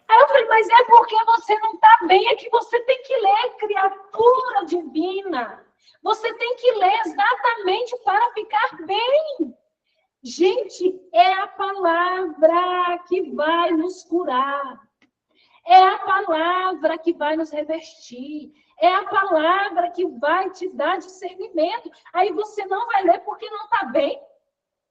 Aí eu falei, mas é porque você não está bem, é que você tem que ler, criatura divina. Você tem que ler exatamente para ficar bem. Gente, é a palavra que vai nos curar. É a palavra que vai nos revestir. É a palavra que vai te dar discernimento. Aí você não vai ler porque não está bem.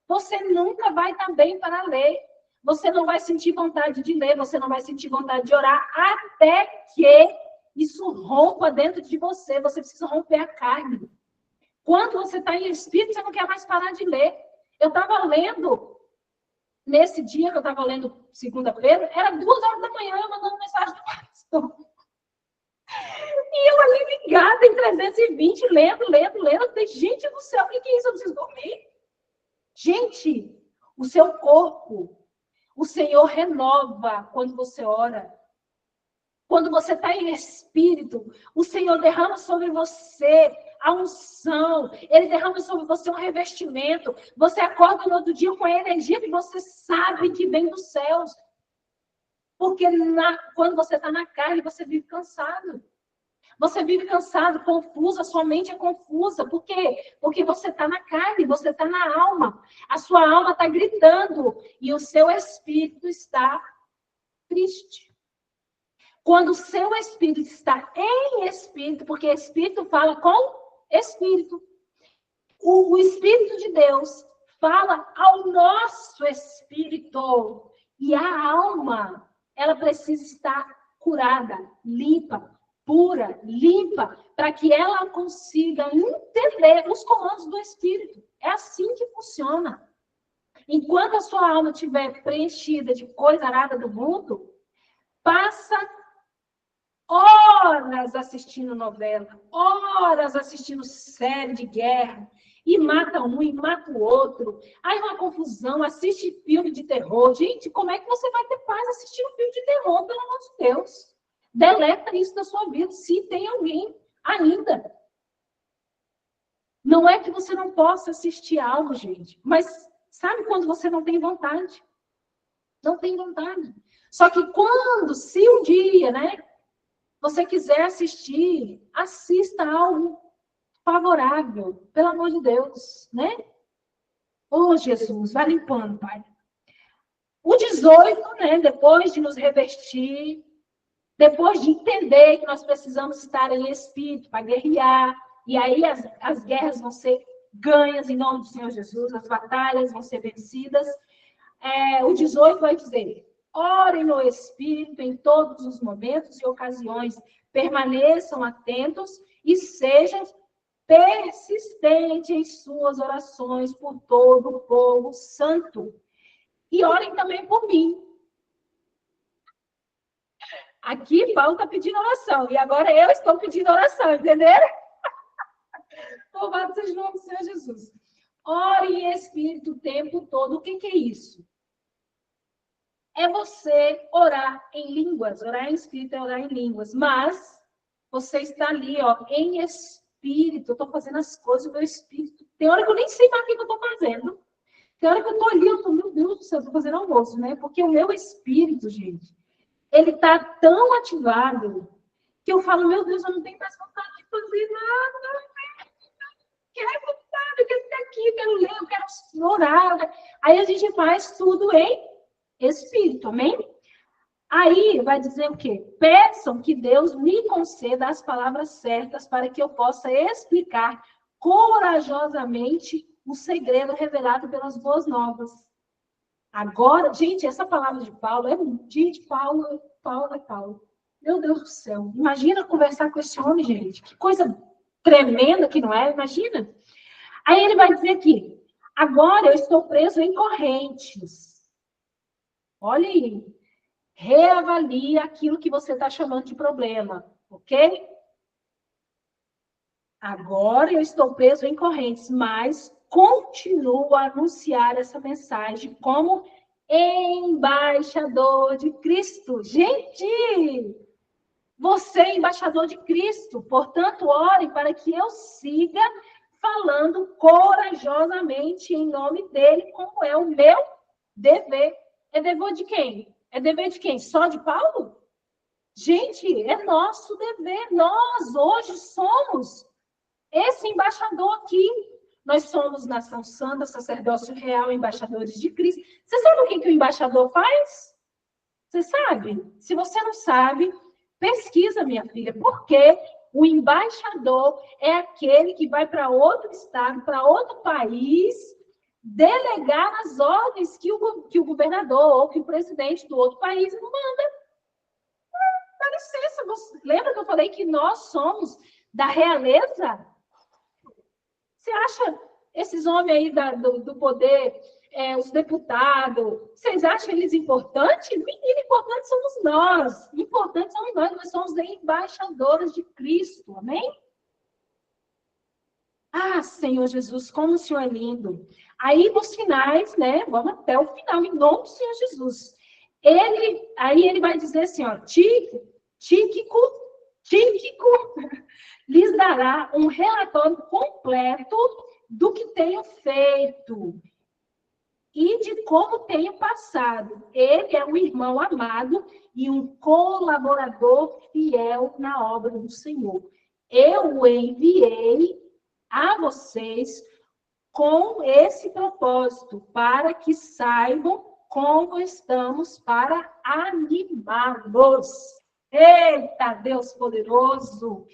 Você nunca vai estar bem para ler. Você não vai sentir vontade de ler, você não vai sentir vontade de orar, até que isso rompa dentro de você. Você precisa romper a carne. Quando você está em espírito, você não quer mais parar de ler. Eu estava lendo, nesse dia que eu estava lendo segunda-feira, era 2h da manhã, eu mandando mensagem do pastor. E eu ali ligada em 320, lendo. Eu falei, gente do céu, o que é isso? Eu preciso dormir. Gente, o seu corpo, o Senhor renova quando você ora. Quando você está em espírito, o Senhor derrama sobre você a unção. Ele derrama sobre você um revestimento. Você acorda no outro dia com a energia que você sabe que vem dos céus. Porque quando você está na carne, você vive cansado. Você vive cansado, confuso, a sua mente é confusa. Por quê? Porque você está na carne, você está na alma. A sua alma está gritando e o seu espírito está triste. Quando o seu espírito está em espírito, porque espírito fala com espírito. O Espírito de Deus fala ao nosso espírito. E a alma, ela precisa estar curada, limpa, pura, limpa, para que ela consiga entender os comandos do Espírito. É assim que funciona. Enquanto a sua alma estiver preenchida de coisa arada do mundo, passa horas assistindo novela, horas assistindo série de guerra, e mata um e mata o outro. Aí uma confusão, assiste filme de terror. Gente, como é que você vai ter paz assistindo filme de terror, pelo amor de Deus? Deleta isso da sua vida, se tem alguém ainda. Não é que você não possa assistir algo, gente, mas sabe quando você não tem vontade? Não tem vontade. Só que se um dia, né, você quiser assistir, assista algo favorável, pelo amor de Deus, né? Oh, Jesus, vai limpando, Pai. O 18, né, depois de nos revestir, depois de entender que nós precisamos estar em espírito para guerrear, e aí as guerras vão ser ganhas em nome do Senhor Jesus, as batalhas vão ser vencidas. O 18 vai dizer: orem no espírito em todos os momentos e ocasiões, permaneçam atentos e sejam persistentes em suas orações por todo o povo santo. E orem também por mim. Aqui Paulo está pedindo oração, e agora eu estou pedindo oração, entenderam? Louvado seja o nome do Senhor Jesus. Ore em espírito o tempo todo. O que é isso? É você orar em línguas. Orar em espírito é orar em línguas. Mas você está ali, ó, em espírito. Eu estou fazendo as coisas, o meu espírito. Tem hora que eu nem sei mais o que eu estou fazendo. Tem hora que eu estou ali, eu estou, meu Deus do céu, estou fazendo almoço, né? Porque o meu espírito, gente, ele está tão ativado que eu falo, meu Deus, eu não tenho mais vontade de fazer nada. Quero vontade, eu quero ficar aqui, eu quero ler, eu quero orar. Aí a gente faz tudo em espírito, amém? Aí vai dizer o quê? Peçam que Deus me conceda as palavras certas para que eu possa explicar corajosamente o segredo revelado pelas boas novas. Agora, gente, essa palavra de Paulo é... Gente, Paulo. Meu Deus do céu. Imagina conversar com esse homem, gente. Que coisa tremenda que não é, imagina. Aí ele vai dizer aqui: agora eu estou preso em correntes. Olha aí. Reavalie aquilo que você está chamando de problema, ok? Agora eu estou preso em correntes, mas continuo a anunciar essa mensagem como embaixador de Cristo. Gente, você é embaixador de Cristo. Portanto, orem para que eu siga falando corajosamente em nome dele, como é o meu dever. É dever de quem? É dever de quem? Só de Paulo? Gente, é nosso dever. Nós hoje somos esse embaixador aqui. Nós somos nação santa, sacerdócio real, embaixadores de Cristo. Você sabe o que o embaixador faz? Você sabe? Se você não sabe, pesquisa, minha filha, porque o embaixador é aquele que vai para outro estado, para outro país, delegar as ordens que o governador ou que o presidente do outro país não manda. Dá licença, lembra que eu falei que nós somos da realeza? Você acha esses homens aí do poder, os deputados, vocês acham eles importantes? Menino, importantes somos nós. Importantes somos nós somos embaixadores de Cristo, amém? Ah, Senhor Jesus, como o Senhor é lindo. Aí, nos finais, né, vamos até o final, em nome do Senhor Jesus. Aí ele vai dizer assim, ó, Tíquico, lhes dará um relatório completo do que tenho feito e de como tenho passado. Ele é um irmão amado e um colaborador fiel na obra do Senhor. Eu o enviei a vocês com esse propósito, para que saibam como estamos para animá-los. Eita, Deus poderoso!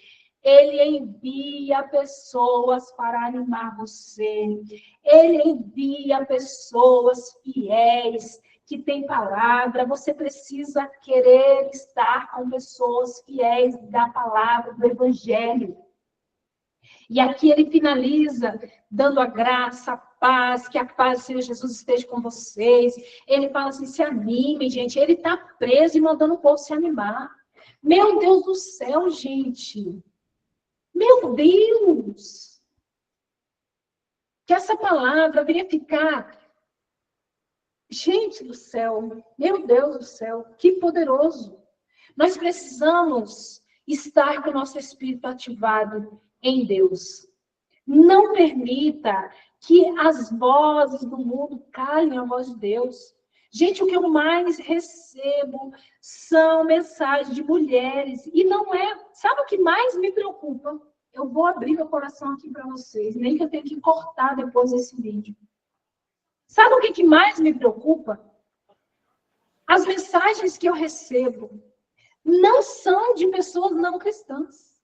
Ele envia pessoas para animar você. Ele envia pessoas fiéis, que têm palavra. Você precisa querer estar com pessoas fiéis da palavra, do evangelho. E aqui ele finaliza dando a graça, a paz, que a paz do Senhor Jesus esteja com vocês. Ele fala assim, se animem, gente. Ele está preso e mandando o povo se animar. Meu Deus do céu, gente. Meu Deus! Que essa palavra viria ficar... Gente do céu, meu Deus do céu, que poderoso. Nós precisamos estar com o nosso espírito ativado em Deus. Não permita que as vozes do mundo calem a voz de Deus. Gente, o que eu mais recebo são mensagens de mulheres. E não é... Sabe o que mais me preocupa? Eu vou abrir meu coração aqui para vocês, nem que eu tenha que cortar depois desse vídeo. Sabe o que mais me preocupa? As mensagens que eu recebo não são de pessoas não cristãs.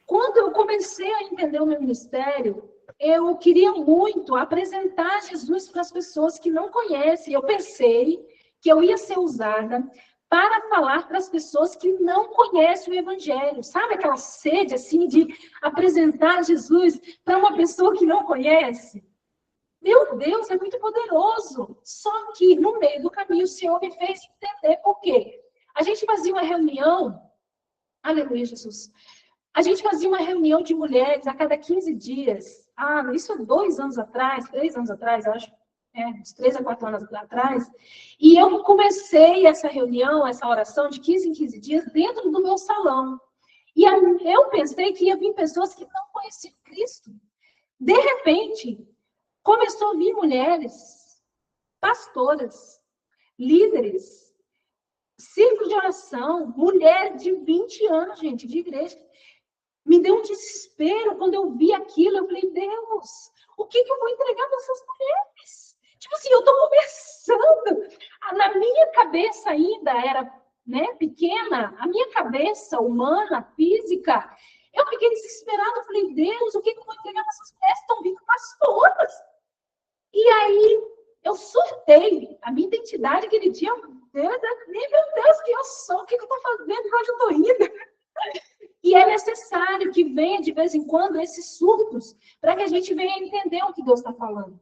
Quando eu comecei a entender o meu ministério, eu queria muito apresentar Jesus para as pessoas que não conhecem. Eu pensei que eu ia ser usada para falar para as pessoas que não conhecem o Evangelho. Sabe aquela sede, assim, de apresentar Jesus para uma pessoa que não conhece? Meu Deus, é muito poderoso. Só que, no meio do caminho, o Senhor me fez entender por quê. A gente fazia uma reunião... Aleluia, Jesus. A gente fazia uma reunião de mulheres a cada 15 dias. Isso há 2 anos atrás, 3 anos atrás, acho. Uns 3 a 4 anos atrás. E eu comecei essa reunião, essa oração de 15 em 15 dias dentro do meu salão. E eu pensei que ia vir pessoas que não conheciam Cristo. De repente, começou a vir mulheres, pastoras, líderes, círculo de oração, mulheres de 20 anos, gente, de igreja. Me deu um desespero quando eu vi aquilo. Eu falei, Deus, o que eu vou entregar para essas mulheres? Tipo assim, eu estou conversando. Na minha cabeça ainda era, né, pequena, a minha cabeça humana, física. Eu fiquei desesperada. Eu falei, Deus, o que eu vou entregar para essas mulheres? Estão vindo pastoras. E aí, eu surtei. A minha identidade aquele dia, meu Deus, que eu sou? O que eu estou fazendo? Onde eu estou indo? E é necessário que venha de vez em quando esses surtos, para que a gente venha entender o que Deus está falando.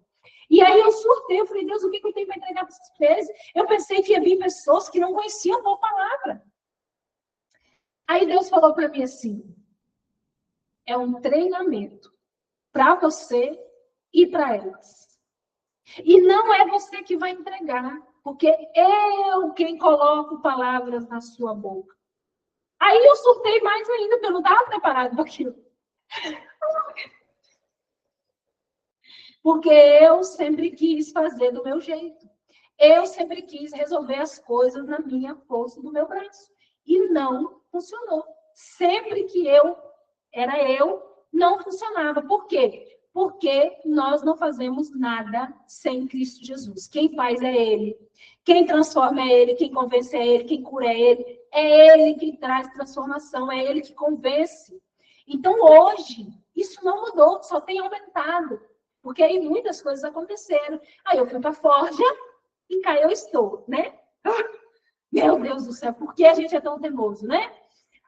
E aí eu surtei, eu falei, Deus, o que eu tenho para entregar para essas mulheres? Eu pensei que ia vir pessoas que não conheciam a tua palavra. Aí Deus falou para mim assim, é um treinamento para você e para elas. E não é você que vai entregar, porque eu quem coloco palavras na sua boca. Aí eu surtei mais ainda, porque eu não estava preparado para aquilo. Porque eu sempre quis fazer do meu jeito. Eu sempre quis resolver as coisas na minha força do meu braço. E não funcionou. Sempre que era eu, não funcionava. Por quê? Porque nós não fazemos nada sem Cristo Jesus. Quem faz é Ele. Quem transforma é Ele. Quem convence é Ele. Quem cura é Ele. É Ele quem traz transformação. É Ele que convence. Então, hoje, isso não mudou. Só tem aumentado. Porque aí muitas coisas aconteceram. Aí eu fui para a Forja e cá eu estou, né? Meu Deus do céu, por que a gente é tão teimoso, né?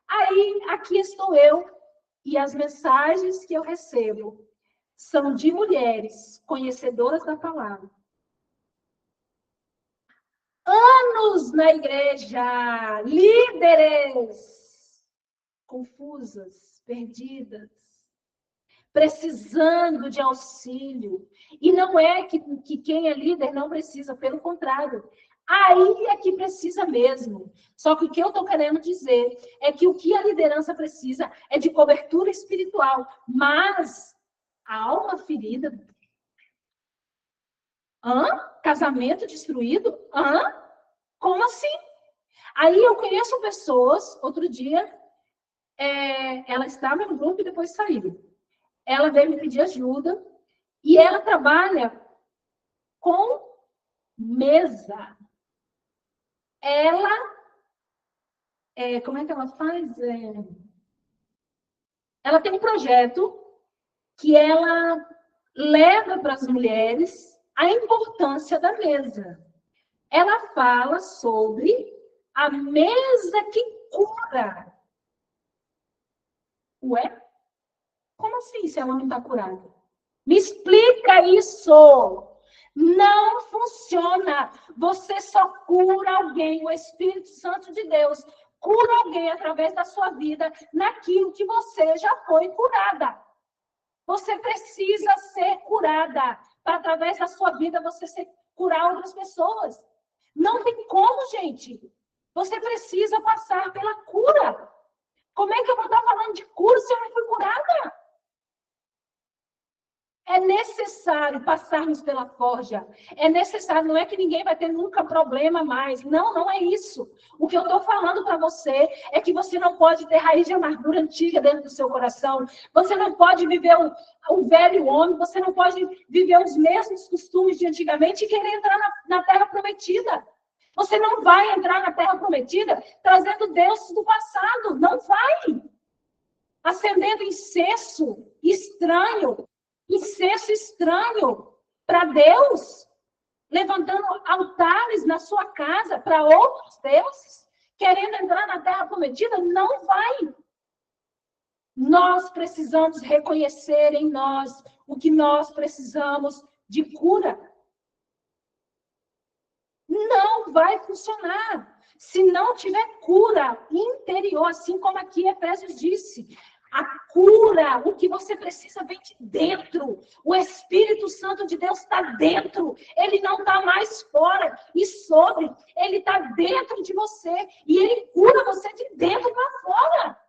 Aí, aqui estou eu, e as mensagens que eu recebo são de mulheres conhecedoras da palavra. Anos na igreja, líderes confusas, perdidas, precisando de auxílio. E não é que quem é líder não precisa, pelo contrário. Aí é que precisa mesmo. Só que o que eu estou querendo dizer é que o que a liderança precisa é de cobertura espiritual. Mas a alma ferida... Casamento destruído? Como assim? Aí eu conheço pessoas, outro dia, ela estava no grupo e depois saiu. Ela veio me pedir ajuda e ela trabalha com mesa. Ela, como é que ela faz? Ela tem um projeto que ela leva para as mulheres a importância da mesa. Ela fala sobre a mesa que cura. Ué? Como assim, se ela não está curada? Me explica isso! Não funciona. Você só cura alguém, o Espírito Santo de Deus cura alguém através da sua vida naquilo que você já foi curada. Você precisa ser curada para, através da sua vida, você curar outras pessoas. Não tem como, gente. Você precisa passar pela cura. Como é que eu vou estar falando de cura se eu não fui curada? É necessário passarmos pela forja. É necessário, não é que ninguém vai ter nunca problema mais. Não, não é isso. O que eu estou falando para você é que você não pode ter raiz de amargura antiga dentro do seu coração. Você não pode viver o velho homem, você não pode viver os mesmos costumes de antigamente e querer entrar na terra prometida. Você não vai entrar na terra prometida trazendo deuses do passado. Não vai. Acendendo incenso estranho para Deus, levantando altares na sua casa para outros deuses, querendo entrar na terra prometida, não vai. Nós precisamos reconhecer em nós o que nós precisamos de cura. Não vai funcionar. Se não tiver cura interior, assim como aqui Efésios disse, a cura, o que você precisa vem de dentro. O Espírito Santo de Deus está dentro. Ele não está mais fora e sobre. Ele está dentro de você. E ele cura você de dentro para fora.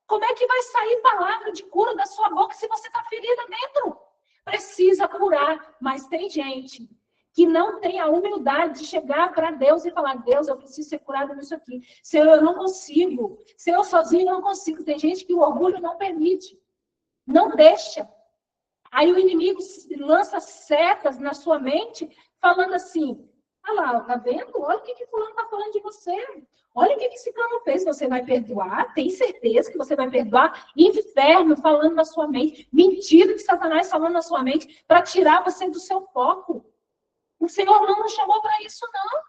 Como é que vai sair palavra de cura da sua boca se você está ferida dentro? Precisa curar. Mas tem gente que não tem a humildade de chegar para Deus e falar: Deus, eu preciso ser curado nisso aqui. Senhor, eu não consigo. Se eu sozinho não consigo. Tem gente que o orgulho não permite. Não deixa. Aí o inimigo lança setas na sua mente, falando assim: olha lá, tá vendo? Olha o que fulano está falando de você. Olha o que esse plano fez. Você vai perdoar? Tem certeza que você vai perdoar? Inferno falando na sua mente. Mentira de Satanás falando na sua mente para tirar você do seu foco. O Senhor não nos chamou para isso, não.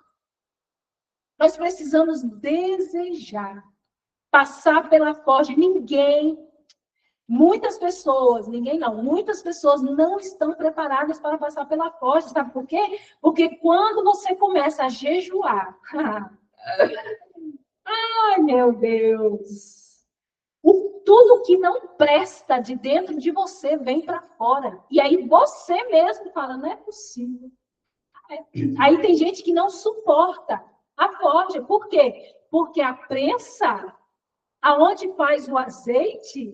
Nós precisamos desejar passar pela forja. Muitas pessoas não estão preparadas para passar pela forja. Sabe por quê? Porque quando você começa a jejuar... Ai, meu Deus! Tudo que não presta de dentro de você vem para fora. E aí você mesmo fala, não é possível. Aí tem gente que não suporta a forja. Por quê? Porque a prensa, aonde faz o azeite,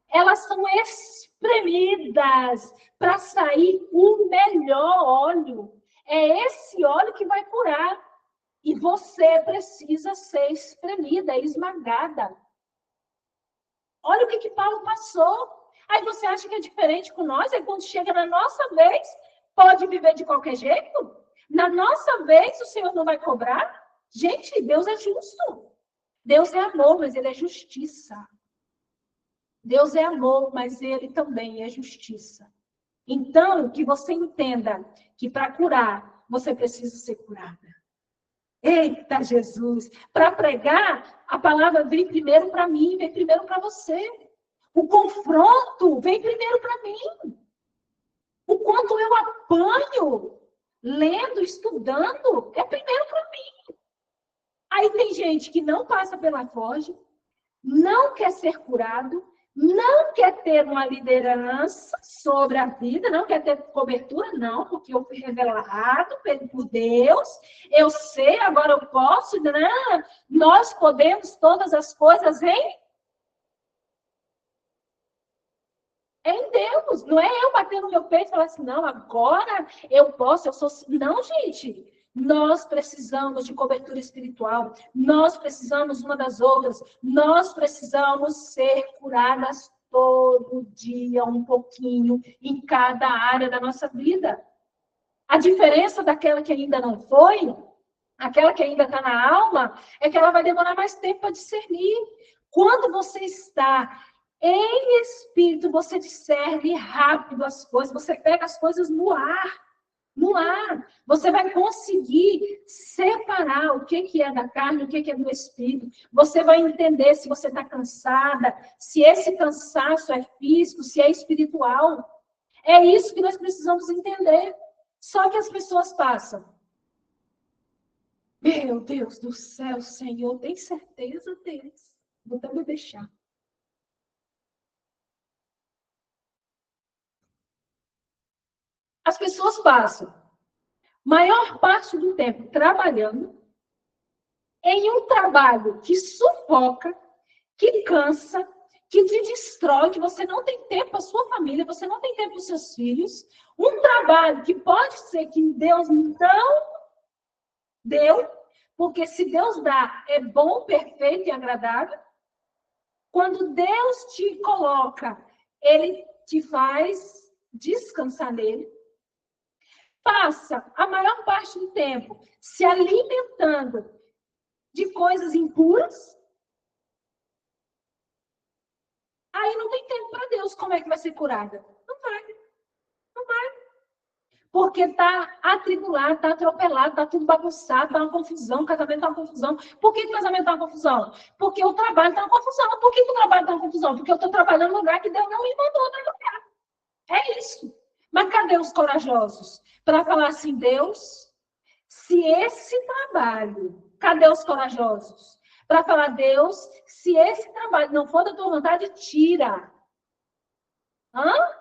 elas são espremidas para sair o melhor óleo. É esse óleo que vai curar. E você precisa ser espremida, esmagada. Olha o que Paulo passou. Aí você acha que é diferente com nós? Aí quando chega na nossa vez, pode viver de qualquer jeito? Na nossa vez, o Senhor não vai cobrar? Gente, Deus é justo. Deus é amor, mas Ele é justiça. Deus é amor, mas Ele também é justiça. Então, que você entenda que para curar, você precisa ser curada. Eita, Jesus! Para pregar, a palavra vem primeiro para mim, vem primeiro para você. O confronto vem primeiro para mim. O quanto eu apanho, lendo, estudando, é primeiro para mim. Aí tem gente que não passa pela forja, não quer ser curado, não quer ter uma liderança sobre a vida, não quer ter cobertura, não, porque eu fui revelado por Deus, eu sei, agora eu posso, não, nós podemos todas as coisas em Deus, não é eu bater no meu peito e falar assim, não, agora eu posso, eu sou... Não, gente, nós precisamos de cobertura espiritual, nós precisamos uma das outras, nós precisamos ser curadas todo dia, um pouquinho, em cada área da nossa vida. A diferença daquela que ainda não foi, aquela que ainda está na alma, é que ela vai demorar mais tempo para discernir. Quando você está em espírito, você discerne rápido as coisas, você pega as coisas no ar. No ar, você vai conseguir separar o que é da carne, o que é do espírito. Você vai entender se você está cansada, se esse cansaço é físico, se é espiritual. É isso que nós precisamos entender. Só que as pessoas passam. Meu Deus do céu, Senhor, tem certeza deles? Vou até me deixar. As pessoas passam maior parte do tempo trabalhando em um trabalho que sufoca, que cansa, que te destrói, que você não tem tempo para sua família, você não tem tempo para os seus filhos. Um trabalho que pode ser que Deus não deu, porque se Deus dá, é bom, perfeito e agradável. Quando Deus te coloca, Ele te faz descansar nele. Passa a maior parte do tempo se alimentando de coisas impuras. Aí não tem tempo para Deus. Como é que vai ser curada? Não vai. Não vai. Porque está atribulado, está atropelado, está tudo bagunçado, está uma confusão, o casamento está uma confusão. Por que o casamento está uma confusão? Porque o trabalho está uma confusão. Por que o trabalho está uma confusão? Porque eu estou trabalhando no lugar que Deus não me mandou no lugar. É isso. Mas cadê os corajosos? Para falar assim, Deus, se esse trabalho... Cadê os corajosos? Para falar, Deus, se esse trabalho não for da tua vontade, tira.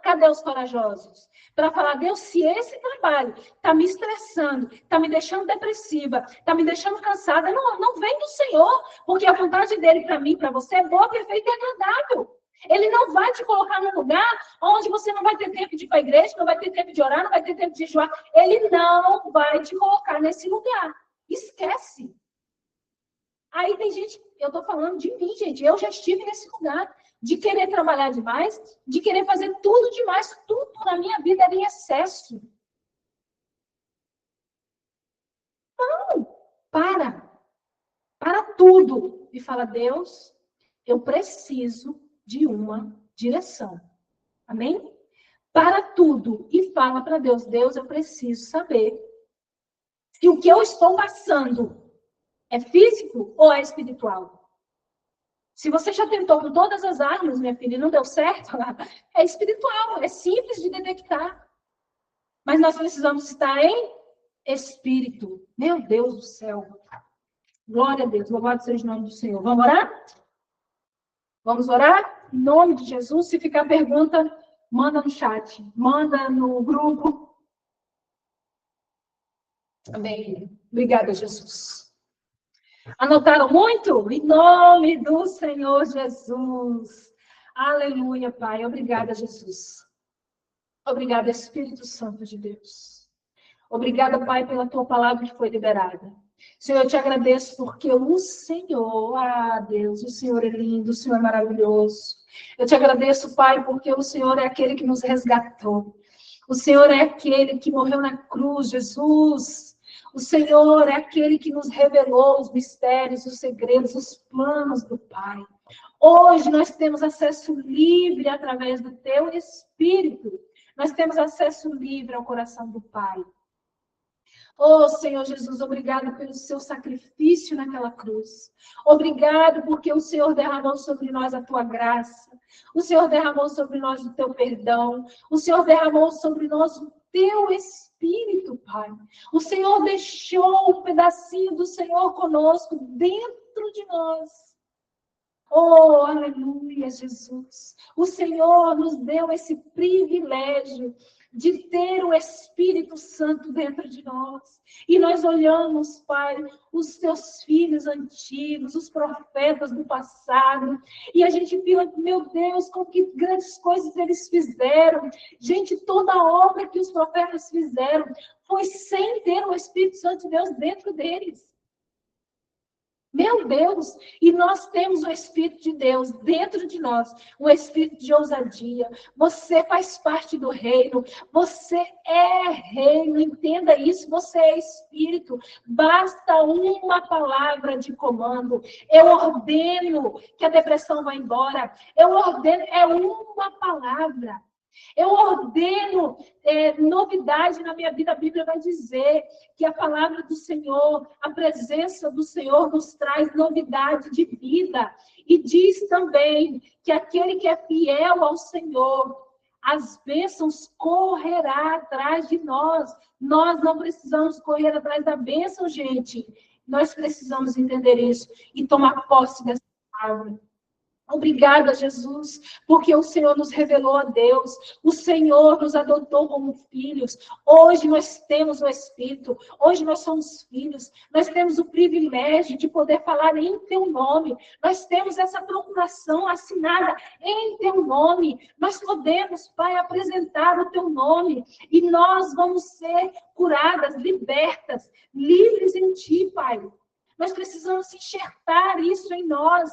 Cadê os corajosos? Para falar, Deus, se esse trabalho está me estressando, está me deixando depressiva, está me deixando cansada, não vem do Senhor, porque a vontade dele para mim, para você, é boa, perfeita e agradável. Ele não vai te colocar num lugar onde você não vai ter tempo de ir para a igreja, não vai ter tempo de orar, não vai ter tempo de jejuar. Ele não vai te colocar nesse lugar. Esquece. Aí tem gente, eu estou falando de mim, gente, eu já estive nesse lugar de querer trabalhar demais, de querer fazer tudo demais, tudo na minha vida era em excesso. Não, para tudo e fala, Deus, eu preciso de uma direção. Amém? Para tudo e fala para Deus, Deus, eu preciso saber se o que eu estou passando é físico ou é espiritual. Se você já tentou com todas as armas, minha filha, e não deu certo, é espiritual, é simples de detectar. Mas nós precisamos estar em espírito. Meu Deus do céu. Glória a Deus, louvado seja o nome do Senhor. Vamos orar? Vamos orar? Em nome de Jesus. Se ficar pergunta, manda no chat, manda no grupo. Amém. Obrigada, Jesus. Anotaram muito? Em nome do Senhor Jesus. Aleluia, Pai. Obrigada, Jesus. Obrigada, Espírito Santo de Deus. Obrigada, Pai, pela tua palavra que foi liberada. Senhor, eu te agradeço porque o Senhor, Deus, o Senhor é lindo, o Senhor é maravilhoso. Eu te agradeço, Pai, porque o Senhor é aquele que nos resgatou. O Senhor é aquele que morreu na cruz, Jesus. O Senhor é aquele que nos revelou os mistérios, os segredos, os planos do Pai. Hoje nós temos acesso livre através do teu Espírito. Nós temos acesso livre ao coração do Pai. Oh, Senhor Jesus, obrigado pelo seu sacrifício naquela cruz. Obrigado porque o Senhor derramou sobre nós a tua graça. O Senhor derramou sobre nós o teu perdão. O Senhor derramou sobre nós o teu Espírito, Pai. O Senhor deixou um pedacinho do Senhor conosco dentro de nós. Oh, aleluia, Jesus. O Senhor nos deu esse privilégio de ter o Espírito Santo dentro de nós. E nós olhamos, Pai, os teus filhos antigos, os profetas do passado, e a gente viu, meu Deus, com que grandes coisas eles fizeram. Gente, toda a obra que os profetas fizeram foi sem ter o Espírito Santo de Deus dentro deles. Meu Deus, e nós temos o Espírito de Deus dentro de nós, um espírito de ousadia. Você faz parte do reino, você é reino, entenda isso, você é Espírito. Basta uma palavra de comando. Eu ordeno que a depressão vá embora. Eu ordeno, é uma palavra. Eu ordeno novidade na minha vida. A Bíblia vai dizer que a palavra do Senhor, a presença do Senhor nos traz novidade de vida. E diz também que aquele que é fiel ao Senhor, as bênçãos correrá atrás de nós. Nós não precisamos correr atrás da bênção, gente. Nós precisamos entender isso e tomar posse dessa palavra. Obrigada, Jesus, porque o Senhor nos revelou a Deus, o Senhor nos adotou como filhos. Hoje nós temos o Espírito, hoje nós somos filhos, nós temos o privilégio de poder falar em teu nome, nós temos essa procuração assinada em teu nome, nós podemos, Pai, apresentar o teu nome e nós vamos ser curadas, libertas, livres em ti, Pai. Nós precisamos enxertar isso em nós.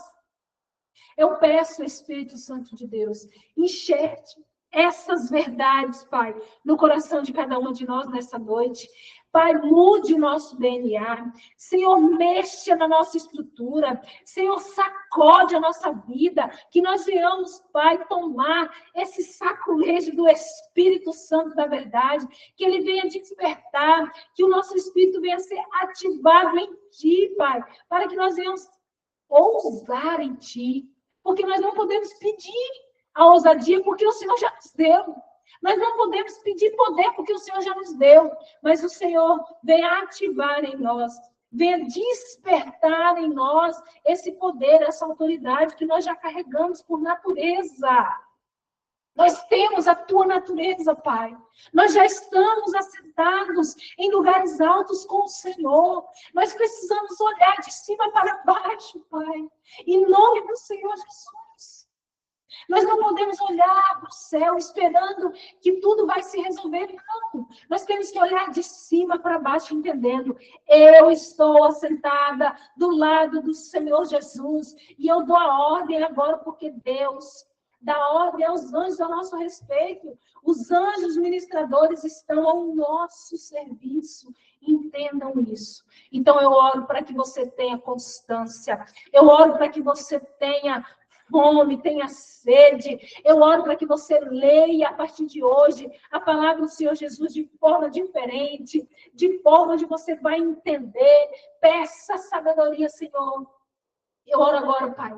Eu peço, Espírito Santo de Deus, enxerte essas verdades, Pai, no coração de cada um de nós nessa noite. Pai, mude o nosso DNA. Senhor, mexa na nossa estrutura. Senhor, sacode a nossa vida. Que nós venhamos, Pai, tomar esse saculejo do Espírito Santo da verdade. Que ele venha despertar. Que o nosso espírito venha ser ativado em Ti, Pai. Para que nós venhamos ousar em Ti. Porque nós não podemos pedir a ousadia, porque o Senhor já nos deu. Nós não podemos pedir poder, porque o Senhor já nos deu. Mas o Senhor vem ativar em nós, vem despertar em nós esse poder, essa autoridade que nós já carregamos por natureza. Nós temos a tua natureza, Pai. Nós já estamos assentados em lugares altos com o Senhor. Nós precisamos olhar de cima para baixo, Pai. Em nome do Senhor Jesus. Nós não podemos olhar para o céu esperando que tudo vai se resolver. Não. Nós temos que olhar de cima para baixo, entendendo. Eu estou assentada do lado do Senhor Jesus. E eu dou a ordem agora, porque Deus dá ordem aos anjos a nosso respeito. Os anjos ministradores estão ao nosso serviço. Entendam isso. Então, eu oro para que você tenha constância. Eu oro para que você tenha fome, tenha sede. Eu oro para que você leia a partir de hoje a palavra do Senhor Jesus de forma diferente, de forma onde você vai entender. Peça sabedoria, Senhor. Eu oro agora, Pai,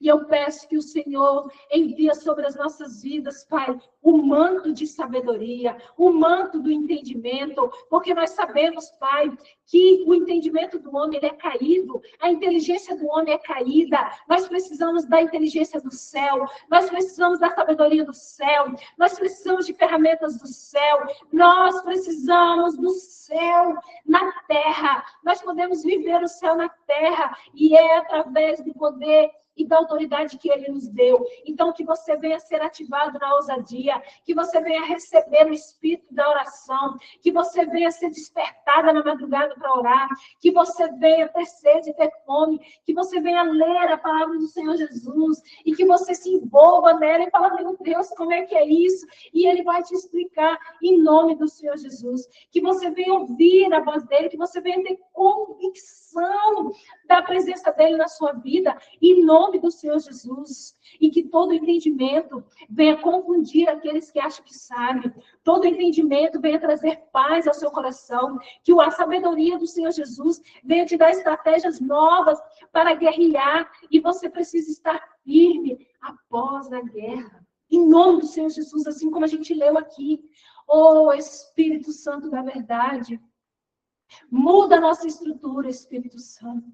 E eu peço que o Senhor envie sobre as nossas vidas, Pai, o manto de sabedoria, o manto do entendimento, porque nós sabemos, Pai, que o entendimento do homem ele é caído, a inteligência do homem é caída. Nós precisamos da inteligência do céu, nós precisamos da sabedoria do céu, nós precisamos de ferramentas do céu, nós precisamos do céu na terra. Nós podemos viver o céu na terra e é através do poder e da autoridade que Ele nos deu. Então, que você venha ser ativado na ousadia, que você venha receber o espírito da oração, que você venha ser despertada na madrugada para orar, que você venha ter sede e ter fome, que você venha ler a palavra do Senhor Jesus e que você se envolva nela e fala, meu Deus, como é que é isso? E Ele vai te explicar em nome do Senhor Jesus. Que você venha ouvir a voz dEle, que você venha ter convicção da presença dEle na sua vida, em nome do Senhor Jesus, e que todo entendimento venha confundir aqueles que acham que sabem, todo entendimento venha trazer paz ao seu coração, que a sabedoria do Senhor Jesus venha te dar estratégias novas para guerrear, e você precisa estar firme após a guerra, em nome do Senhor Jesus, assim como a gente leu aqui. Oh, Espírito Santo da verdade, muda a nossa estrutura, Espírito Santo.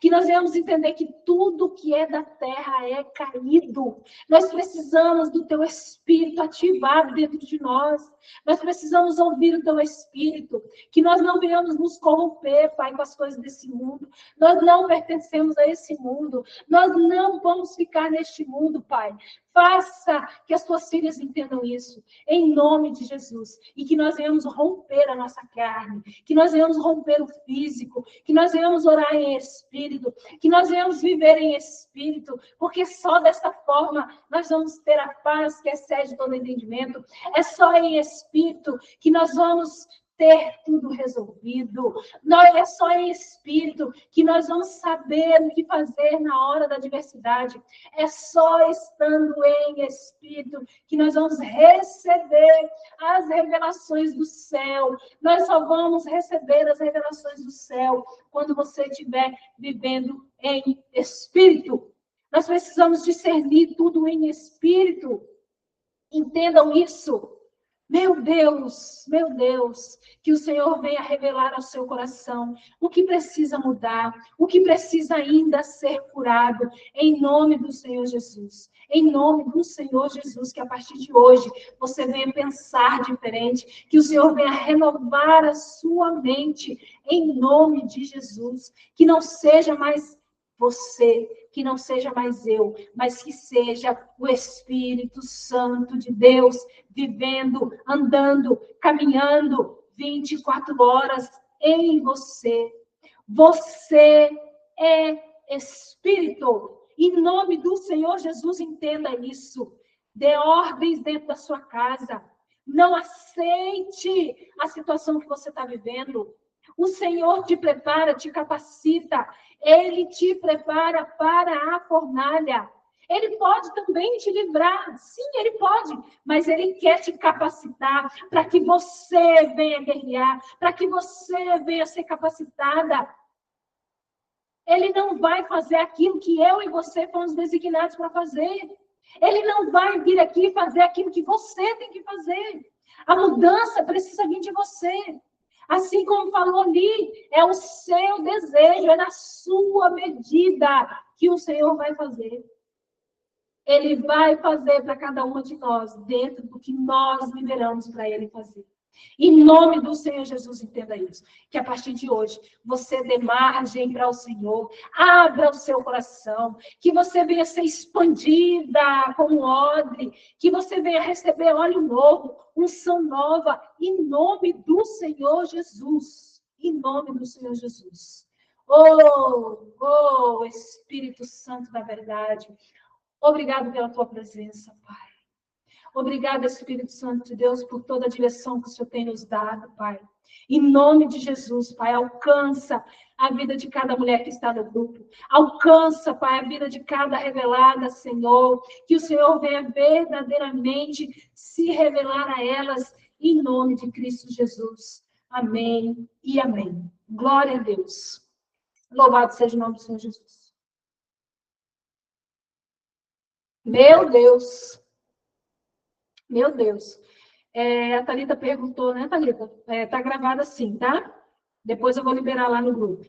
Que nós venhamos entender que tudo que é da terra é caído. Nós precisamos do teu Espírito ativado dentro de nós. Nós precisamos ouvir o teu Espírito. Que nós não venhamos nos corromper, Pai, com as coisas desse mundo. Nós não pertencemos a esse mundo. Nós não vamos ficar neste mundo, Pai. Faça que as tuas filhas entendam isso, em nome de Jesus. E que nós venhamos romper a nossa carne, que nós venhamos romper o físico, que nós venhamos orar em espírito, que nós venhamos viver em espírito, porque só desta forma nós vamos ter a paz que excede todo entendimento. É só em espírito que nós vamos ter tudo resolvido. Não é só em espírito que nós vamos saber o que fazer na hora da adversidade. É só estando em espírito que nós vamos receber as revelações do céu. Nós só vamos receber as revelações do céu quando você estiver vivendo em espírito. Nós precisamos discernir tudo em espírito. Entendam isso. Meu Deus, que o Senhor venha revelar ao seu coração o que precisa mudar, o que precisa ainda ser curado, em nome do Senhor Jesus. Em nome do Senhor Jesus, que a partir de hoje você venha pensar diferente, que o Senhor venha renovar a sua mente, em nome de Jesus. Que não seja mais você, que não seja mais eu, mas que seja o Espírito Santo de Deus vivendo, andando, caminhando 24 horas em você. Você é Espírito. Em nome do Senhor Jesus, entenda isso. Dê ordens dentro da sua casa. Não aceite a situação que você está vivendo. O Senhor te prepara, te capacita. Ele te prepara para a fornalha. Ele pode também te livrar. Sim, ele pode. Mas ele quer te capacitar para que você venha guerrear, para que você venha ser capacitada. Ele não vai fazer aquilo que eu e você fomos designados para fazer. Ele não vai vir aqui fazer aquilo que você tem que fazer. A mudança precisa vir de você. Assim como falou ali, é o seu desejo, é na sua medida que o Senhor vai fazer. Ele vai fazer para cada uma de nós, dentro do que nós liberamos para Ele fazer. Em nome do Senhor Jesus, entenda isso. Que a partir de hoje, você dê margem para o Senhor. Abra o seu coração. Que você venha ser expandida como odre. Que você venha receber óleo novo, unção nova. Em nome do Senhor Jesus. Em nome do Senhor Jesus. Oh, Espírito Santo da verdade. Obrigado pela tua presença, Pai. Obrigada, Espírito Santo de Deus, por toda a direção que o Senhor tem nos dado, Pai. Em nome de Jesus, Pai, alcança a vida de cada mulher que está no grupo. Alcança, Pai, a vida de cada revelada, Senhor. Que o Senhor venha verdadeiramente se revelar a elas, em nome de Cristo Jesus. Amém e amém. Glória a Deus. Louvado seja o nome do Senhor Jesus. Meu Deus. Meu Deus. A Thalita perguntou, né, Thalita? Tá gravado assim, tá? Depois eu vou liberar lá no grupo.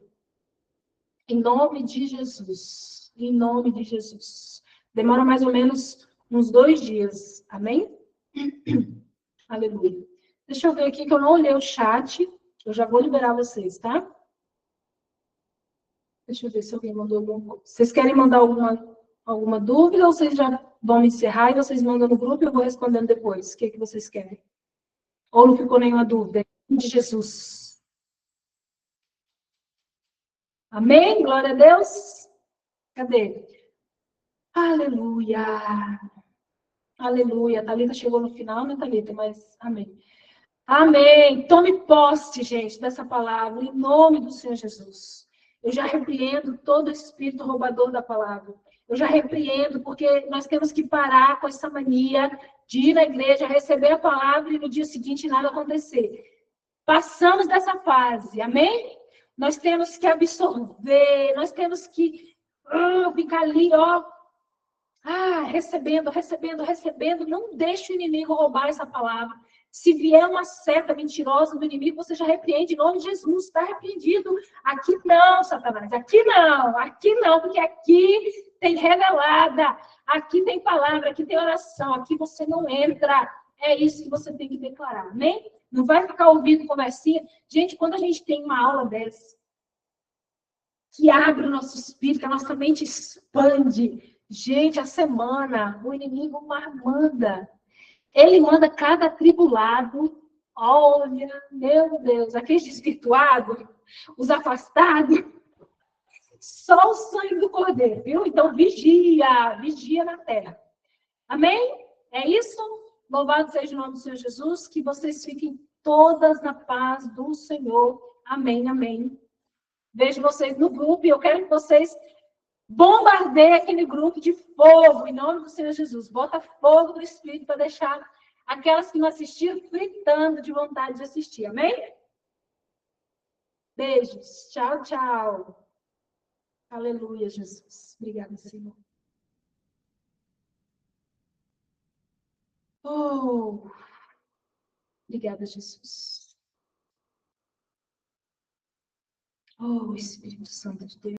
Em nome de Jesus. Em nome de Jesus. Demora mais ou menos uns 2 dias. Amém? Aleluia. Deixa eu ver aqui que eu não olhei o chat. Eu já vou liberar vocês, tá? Deixa eu ver se alguém mandou alguma coisa. Vocês querem mandar alguma dúvida ou vocês já vão me encerrar e vocês mandam no grupo e eu vou respondendo depois? O que, que vocês querem? Ou não ficou nenhuma dúvida? Em nome de Jesus. Amém? Glória a Deus. Cadê? Aleluia. Aleluia. A Thalita chegou no final, né, Thalita? Mas amém. Amém. Tome posse, gente, dessa palavra, em nome do Senhor Jesus. Eu já repreendo todo espírito roubador da palavra. Eu já repreendo, porque nós temos que parar com essa mania de ir na igreja, receber a palavra e no dia seguinte nada acontecer. Passamos dessa fase, amém? Nós temos que absorver, nós temos que ficar ali, recebendo, recebendo, recebendo. Não deixe o inimigo roubar essa palavra. Se vier uma seta mentirosa do inimigo, você já repreende em nome de Jesus. Está repreendido. Aqui não, Satanás. Aqui não, porque aqui tem revelada. Aqui tem palavra, aqui tem oração. Aqui você não entra. É isso que você tem que declarar, amém? Não vai ficar ouvindo conversinha. Gente, quando a gente tem uma aula dessa, que abre o nosso espírito, que a nossa mente expande. Gente, a semana, o inimigo manda. Ele manda cada atribulado. Olha, meu Deus, aqueles desvirtuados, os afastados. Só o sangue do Cordeiro, viu? Então, vigia na terra. Amém? É isso? Louvado seja o nome do Senhor Jesus. Que vocês fiquem todas na paz do Senhor. Amém, amém. Vejo vocês no grupo e eu quero que vocês bombardeiem aquele grupo de fogo, em nome do Senhor Jesus. Bota fogo do Espírito para deixar aquelas que não assistiram fritando de vontade de assistir. Amém? Beijos. Tchau, tchau. Aleluia, Jesus. Obrigada, Senhor. Obrigada, Jesus. Espírito Santo de Deus.